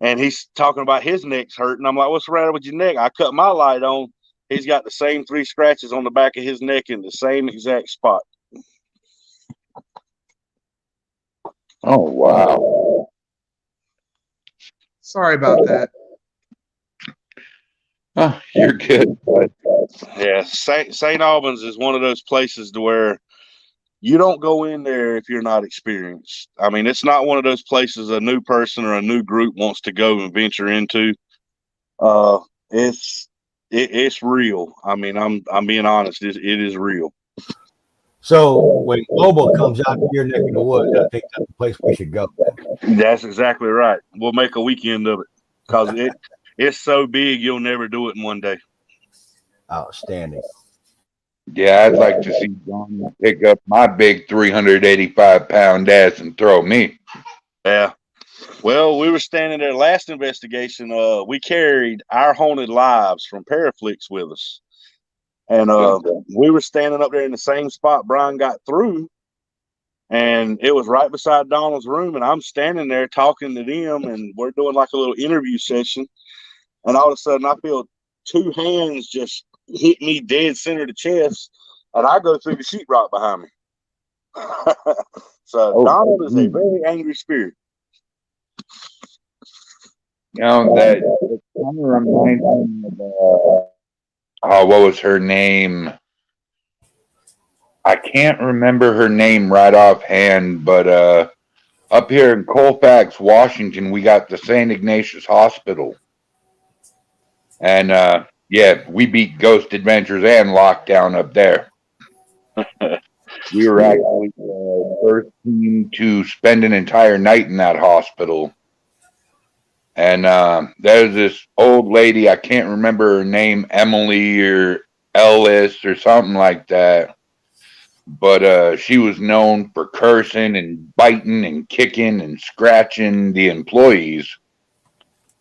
and he's talking about his neck's hurting. I'm like, what's the matter with your neck? I cut my light on. He's got the same 3 scratches on the back of his neck in the same exact spot. Oh, wow. Sorry about that. Oh, you're good, bud. Yeah, St. Albans is one of those places to where you don't go in there if you're not experienced. I mean, it's not one of those places a new person or a new group wants to go and venture into. It's real. I mean, I'm being honest. It is real. So when Global comes out to your neck of the woods, I think that's the place we should go. That's exactly right. We'll make a weekend of it because it's so big you'll never do it in one day. Outstanding. Yeah, I'd like to see John pick up my big 385-pound ass and throw me. Yeah. Well, we were standing there last investigation. We carried Our Haunted Lives from Paraflix with us. And we were standing up there in the same spot Brian got through. And it was right beside Donald's room. And I'm standing there talking to them. And we're doing like a little interview session. And all of a sudden, I feel 2 hands just hit me dead center of the chest. And I go through the sheetrock behind me. So Donald is a very angry spirit. You know, that kind of reminds me of, what was her name? I can't remember her name right offhand, but up here in Colfax, Washington, we got the St. Ignatius Hospital. And, yeah, we beat Ghost Adventures and Lockdown up there. We were actually the first team to spend an entire night in that hospital. And there's this old lady, I can't remember her name, Emily or Ellis or something like that. But she was known for cursing and biting and kicking and scratching the employees.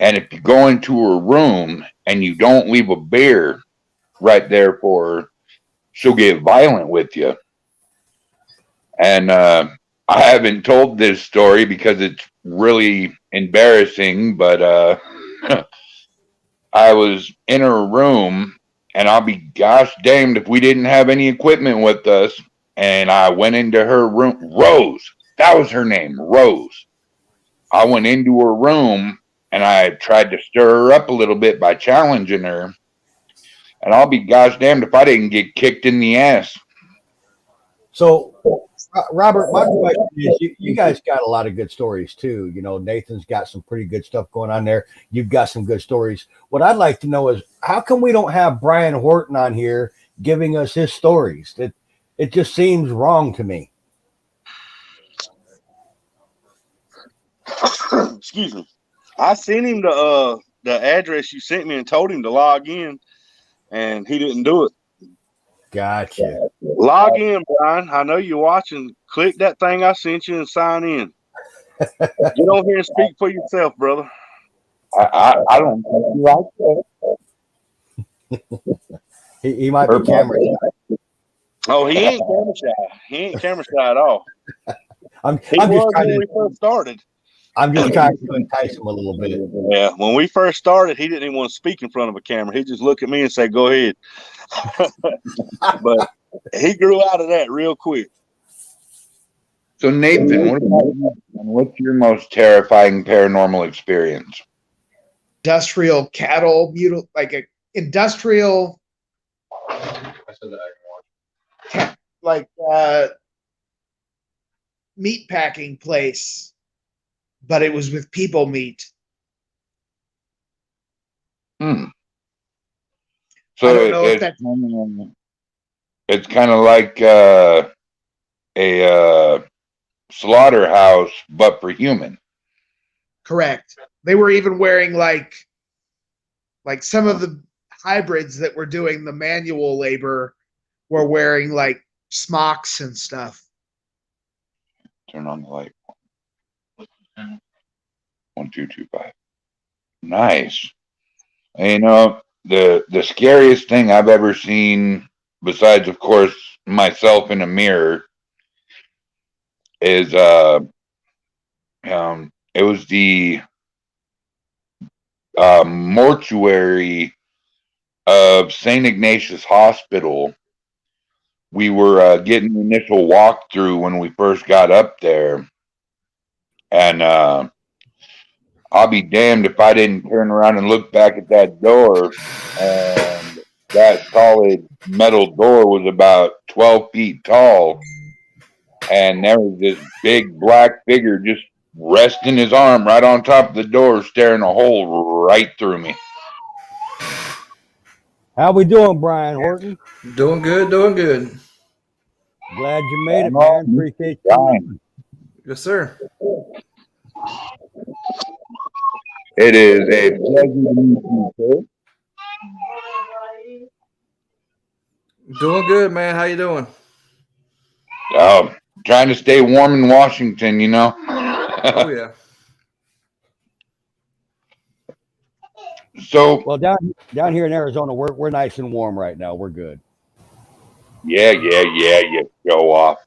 And if you go into her room and you don't leave a beer right there for her, she'll get violent with you. And I haven't told this story because it's really embarrassing, but I was in her room, and I'll be gosh damned if we didn't have any equipment with us. And I went into her room. Rose, that was her name, Rose. I went into her room, and I tried to stir her up a little bit by challenging her. And I'll be gosh damned if I didn't get kicked in the ass. So, Robert, my question is, you guys got a lot of good stories too. You know, Nathan's got some pretty good stuff going on there. You've got some good stories. What I'd like to know is, how come we don't have Brian Horton on here giving us his stories? It just seems wrong to me. Excuse me. I sent him the address you sent me and told him to log in, and he didn't do it. Gotcha. Log in, Brian. I know you're watching. Click that thing I sent you and sign in. Get over here and speak for yourself, brother. I don't think you like that. He might be camera shy. Oh, he ain't camera shy. He ain't camera shy at all. I'm He just was trying when we to. first started. I'm just trying to entice him a little bit. Yeah, when we first started, he didn't even want to speak in front of a camera. He just looked at me and say, "Go ahead." But he grew out of that real quick. So Nathan, what about you? What's your most terrifying paranormal experience? Industrial cattle, like a industrial, like meat packing place, but it was with people meat. So I don't know if that's it's kind of like a slaughterhouse, but for human. correct. They were even wearing like some of the hybrids that were doing the manual labor were wearing like smocks and stuff. Turn on the light. 1225. Nice. And, you know, the scariest thing I've ever seen, besides of course myself in a mirror, is it was the mortuary of St. Ignatius Hospital. We were getting the initial walkthrough when we first got up there, and I'll be damned if I didn't turn around and look back at that door, and that solid metal door was about 12 feet tall, and there was this big black figure just resting his arm right on top of the door, staring a hole right through me. How we doing, Brian Horton? Doing good, doing good. Glad you made it, man. Appreciate you. Brian, Yes, sir. it is a pleasure to meet you, sir. Doing good, man. How you doing? Trying to stay warm in Washington, you know. Oh yeah. So Well, down here in Arizona, we're nice and warm right now. We're good. yeah, you show off.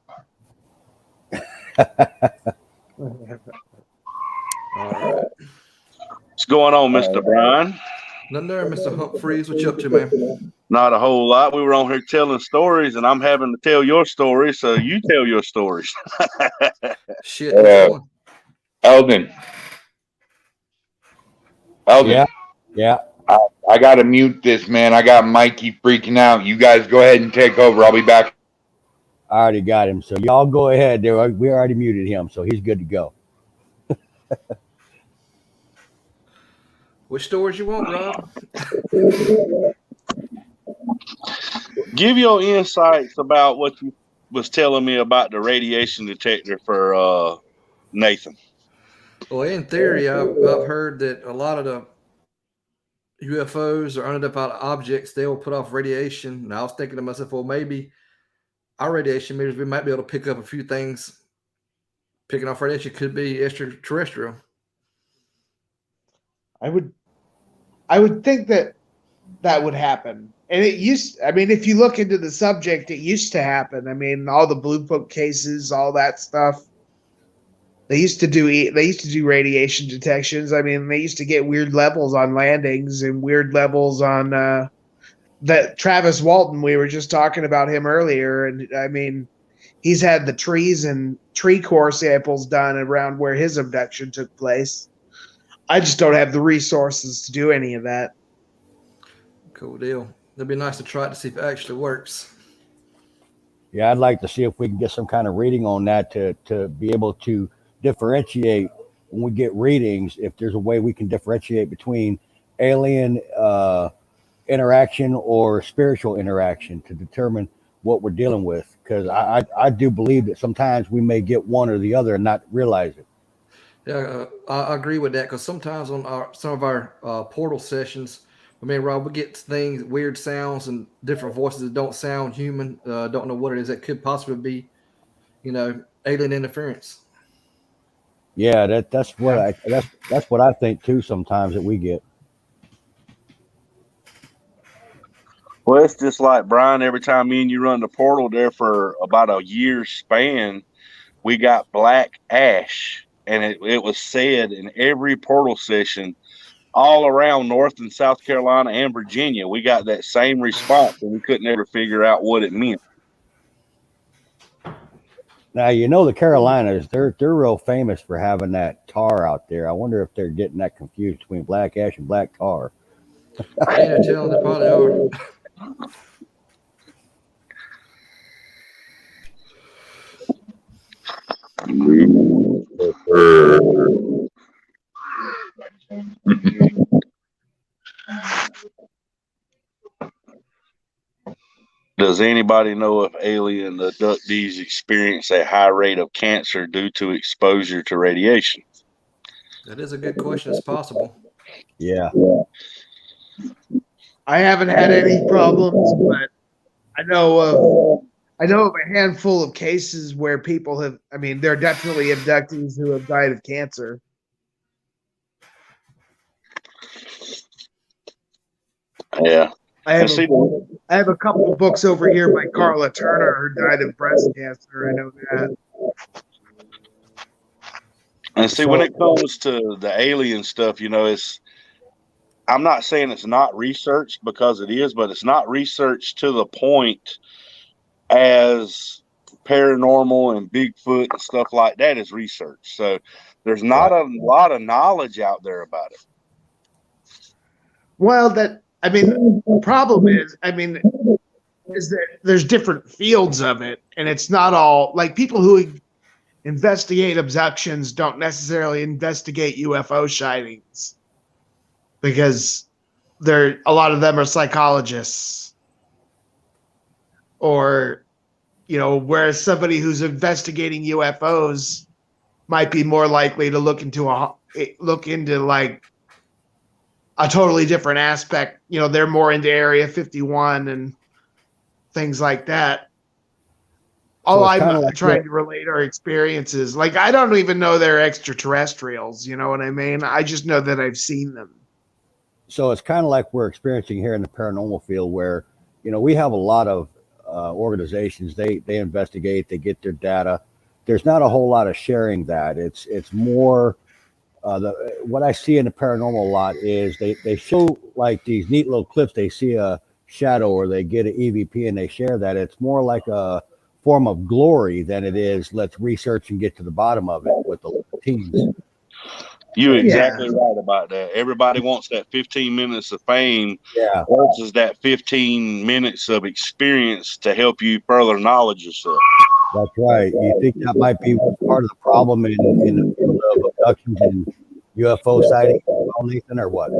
All right. What's going on, Mr. Brian? Nothing there, Mr. Humphreys. What you up to, man? Not a whole lot. We were on here telling stories, and I'm having to tell your story, so you tell your stories. Shit. Which one? Eldon. Yeah. I gotta mute this, man. I got Mikey freaking out. You guys go ahead and take over. I'll be back. I already got him. So y'all go ahead. We already muted him, so he's good to go. Which stories you want, Rob? Give your insights about what you was telling me about the radiation detector for Nathan. Well, in theory, I've heard that a lot of the UFOs or unidentified objects, they will put off radiation. And I was thinking to myself, well, maybe our radiation meters, we might be able to pick up a few things. Picking off radiation could be extraterrestrial. I would think that would happen. And it used, I mean, if you look into the subject, it used to happen. I mean, all the Blue Book cases, all that stuff. They used to do radiation detections. I mean, they used to get weird levels on landings and weird levels on that Travis Walton. We were just talking about him earlier, and I mean, he's had the trees and tree core samples done around where his abduction took place. I just don't have the resources to do any of that. Cool deal. It'd be nice to try it to see if it actually works. Yeah, I'd like to see if we can get some kind of reading on that to be able to differentiate when we get readings, if there's a way we can differentiate between alien interaction or spiritual interaction to determine what we're dealing with. Because I do believe that sometimes we may get one or the other and not realize it. Yeah, I agree with that, because sometimes on some of our portal sessions, I mean, Rob, we get things, weird sounds and different voices that don't sound human, don't know what it is. That could possibly be, alien interference. Yeah, that's what I think too. Sometimes that we get. Well, it's just like Brian. Every time me and you run the portal there for about a year's span, we got black ash and it was said in every portal session all around North and South Carolina and Virginia. We got that same response, and we couldn't ever figure out what it meant. Now you know the Carolinas, they're real famous for having that tar out there. I wonder if they're getting that confused between black ash and black tar. I ain't no telling, they probably are. Does anybody know if alien abductees experience a high rate of cancer due to exposure to radiation? That is a good question. It's possible. Yeah. I haven't had any problems, but I know of a handful of cases where people have. I mean, there are definitely abductees who have died of cancer. Yeah. I have a couple of books over here by Carla Turner who died of breast cancer. I know that. And see, when it comes to the alien stuff, I'm not saying it's not researched, because it is, but it's not researched to the point as paranormal and Bigfoot and stuff like that is researched. So there's not a lot of knowledge out there about it. Well, the problem is that there's different fields of it, and it's not all like people who investigate abductions don't necessarily investigate UFO sightings, because a lot of them are psychologists, or whereas somebody who's investigating UFOs might be more likely to look into like a totally different aspect. They're more into Area 51 and things like that. All I'm trying to relate are experiences. Like, I don't even know they're extraterrestrials. You know what I mean? I just know that I've seen them. So it's kind of like we're experiencing here in the paranormal field, where, we have a lot of organizations. They investigate, they get their data. There's not a whole lot of sharing that. It's more what I see in the paranormal a lot is they show like these neat little clips. They see a shadow or they get an EVP and they share that. It's more like a form of glory than it is let's research and get to the bottom of it with the teams. You're exactly right about that. Everybody wants that 15 minutes of fame versus that 15 minutes of experience to help you further knowledge yourself. That's right. You think that might be part of the problem in the field of abductions and UFO sightings, Nathan, or what?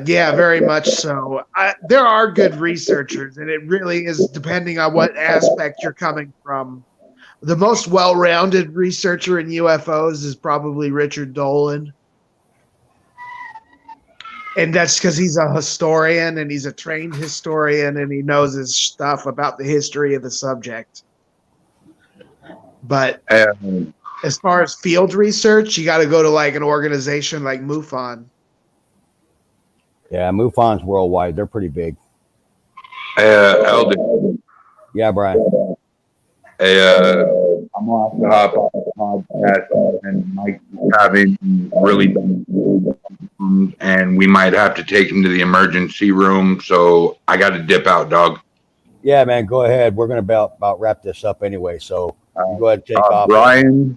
Yeah, very much so. There are good researchers, and it really is depending on what aspect you're coming from. The most well-rounded researcher in UFOs is probably Richard Dolan. And that's because he's a historian, and he's a trained historian, and he knows his stuff about the history of the subject. But as far as field research, you got to go to like an organization like MUFON. Yeah, MUFON's worldwide. They're pretty big. Eldon. Yeah, Brian. I'm off to hop on the podcast, and Mike's having really bad, and we might have to take him to the emergency room. So I got to dip out, dog. Yeah, man, go ahead. We're going to about wrap this up anyway. So go ahead and take off. Brian,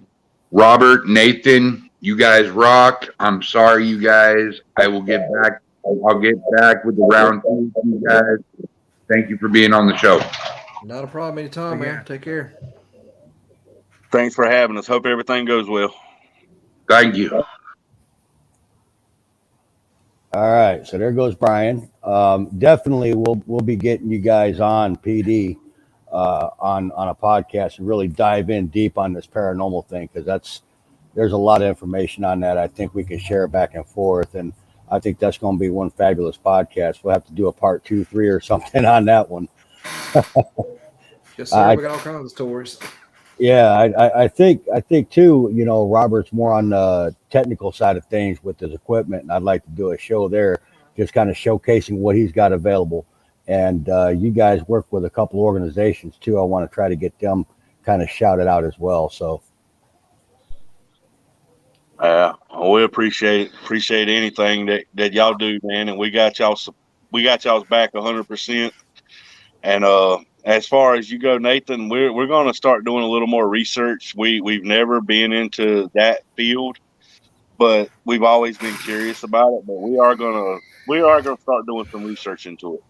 Robert, Nathan, you guys rock. I'm sorry, you guys. I will get back. I'll get back with the round two, you guys. Thank you for being on the show. Not a problem. Anytime, man. Take care. Thanks for having us. Hope everything goes well. Thank you. All right, so there goes Brian. Definitely, we'll be getting you guys on PD on a podcast and really dive in deep on this paranormal thing, because there's a lot of information on that. I think we can share back and forth, and I think that's going to be one fabulous podcast. We'll have to do a part 2, 3, or something on that one. Yes, sir. We got all kinds of stories. Yeah, I think too, Robert's more on the technical side of things with his equipment, and I'd like to do a show there, just kind of showcasing what he's got available. And you guys work with a couple organizations too. I want to try to get them kind of shouted out as well. So We appreciate anything that y'all do, man, and we got y'all's back 100%. And as far as you go, Nathan, we're going to start doing a little more research. We've never been into that field, but we've always been curious about it. But we are gonna start doing some research into it.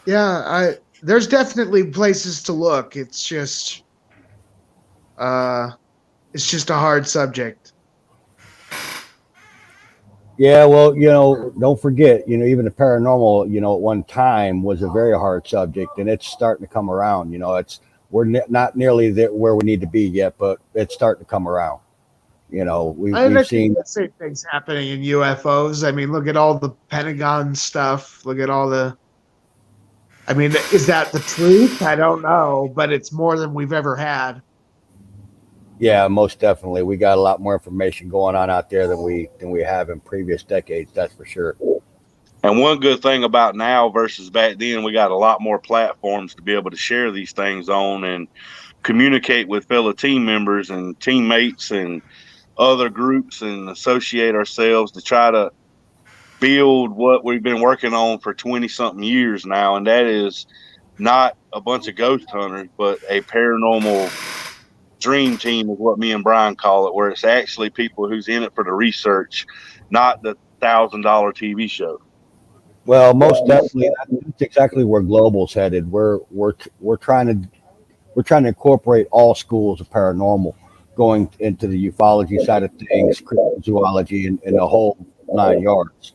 Yeah, there's definitely places to look. It's just a hard subject. Yeah, well, don't forget, even the paranormal, at one time was a very hard subject, and it's starting to come around. We're not nearly there where we need to be yet, but it's starting to come around. We've seen the same things happening in UFOs. I mean, look at all the Pentagon stuff. Look at all the. I mean, is that the truth? I don't know, but it's more than we've ever had. Yeah, most definitely. We got a lot more information going on out there than we have in previous decades. That's for sure. And one good thing about now versus back then, we got a lot more platforms to be able to share these things on and communicate with fellow team members and teammates and other groups and associate ourselves to try to build what we've been working on for 20 something years now. And that is not a bunch of ghost hunters, but a paranormal dream team is what me and Brian call it, where it's actually people who's in it for the research, not the $1,000 TV show. Well, most definitely, that's exactly where Global's headed. We're trying to incorporate all schools of paranormal, going into the ufology side of things, cryptozoology, and the whole 9 yards.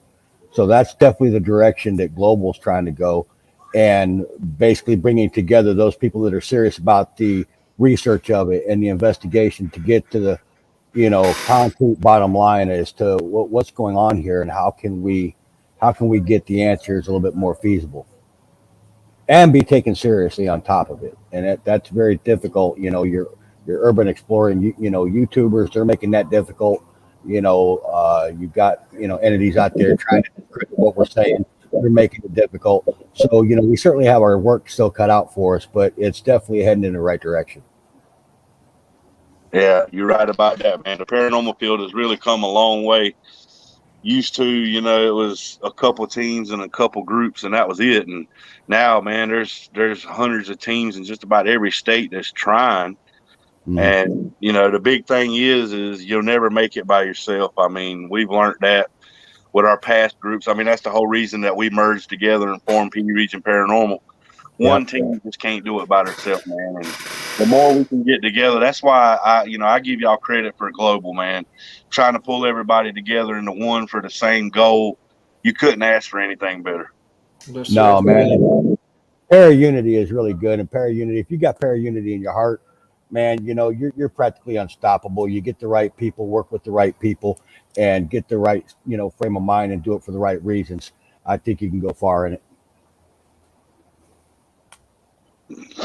So that's definitely the direction that Global's trying to go, and basically bringing together those people that are serious about the research of it and the investigation to get to the, concrete bottom line as to what's going on here and how can we get the answers a little bit more feasible and be taken seriously on top of it. And that's very difficult. Your urban exploring, YouTubers, they're making that difficult. You've got, entities out there trying to decrypt what we're saying. They're making it difficult. So, we certainly have our work still cut out for us, but it's definitely heading in the right direction. Yeah, you're right about that, man. The paranormal field has really come a long way. Used to, it was a couple teams and a couple groups, and that was it. And now, man, there's hundreds of teams in just about every state that's trying. And the big thing is you'll never make it by yourself. I mean, we've learned that with our past groups. I mean, that's the whole reason that we merged together and formed PD Region Paranormal. One team just can't do it by themselves, man. And the more we can get together, that's why I give y'all credit for Global, man. Trying to pull everybody together into one for the same goal. You couldn't ask for anything better. No, man. Para-unity is really good. And para-unity, if you got para-unity in your heart, man, you're practically unstoppable. You get the right people, work with the right people, and get the right, frame of mind and do it for the right reasons. I think you can go far in it.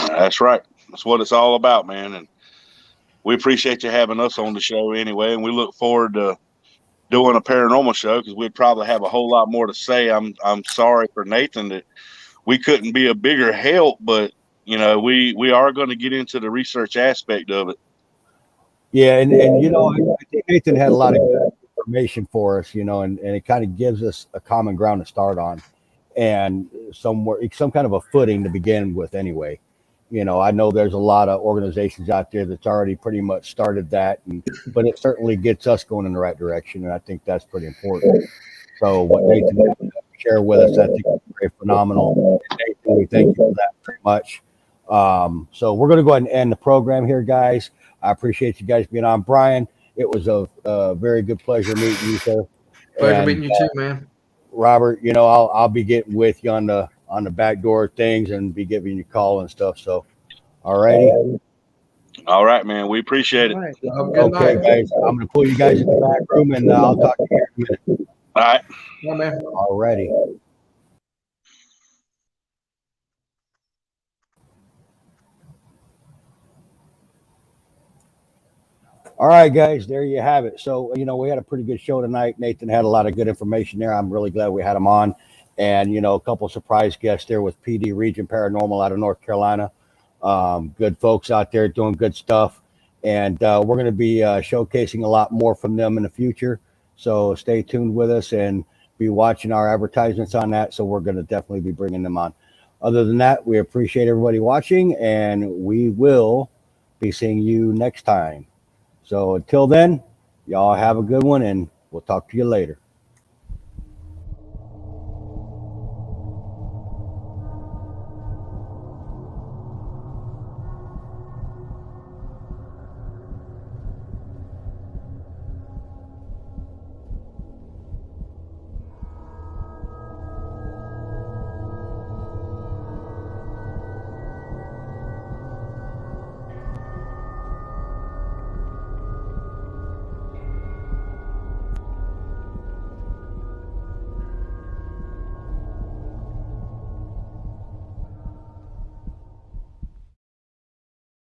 That's right. That's what it's all about, man. And we appreciate you having us on the show anyway. And we look forward to doing a paranormal show because we'd probably have a whole lot more to say. I'm sorry for Nathan that we couldn't be a bigger help, but we are going to get into the research aspect of it. Yeah, and I think Nathan had a lot of good information for us, and it kind of gives us a common ground to start on, and some kind of a footing to begin with anyway. I know there's a lot of organizations out there that's already pretty much started that, but it certainly gets us going in the right direction, and I think that's pretty important. So what Nathan had to share with us, I think is very phenomenal. And Nathan, we thank you for that very much. So we're going to go ahead and end the program here, guys. I appreciate you guys being on. Brian, it was a very good pleasure meeting you, sir. Pleasure meeting you too, man. Robert, I'll be getting with you on the back door things and be giving you a call and stuff. So, all righty. All right, man. We appreciate it. Right. Okay, guys. I'm going to pull you guys in the back room and I'll talk to you in a minute. All right. Yeah, man. All righty. All right, guys, there you have it. So, we had a pretty good show tonight. Nathan had a lot of good information there. I'm really glad we had him on. And, a couple of surprise guests there with PD Region Paranormal out of North Carolina. Good folks out there doing good stuff. and we're going to be showcasing a lot more from them in the future. So stay tuned with us and be watching our advertisements on that. So we're going to definitely be bringing them on. Other than that, we appreciate everybody watching, and we will be seeing you next time. So until then, y'all have a good one, and we'll talk to you later.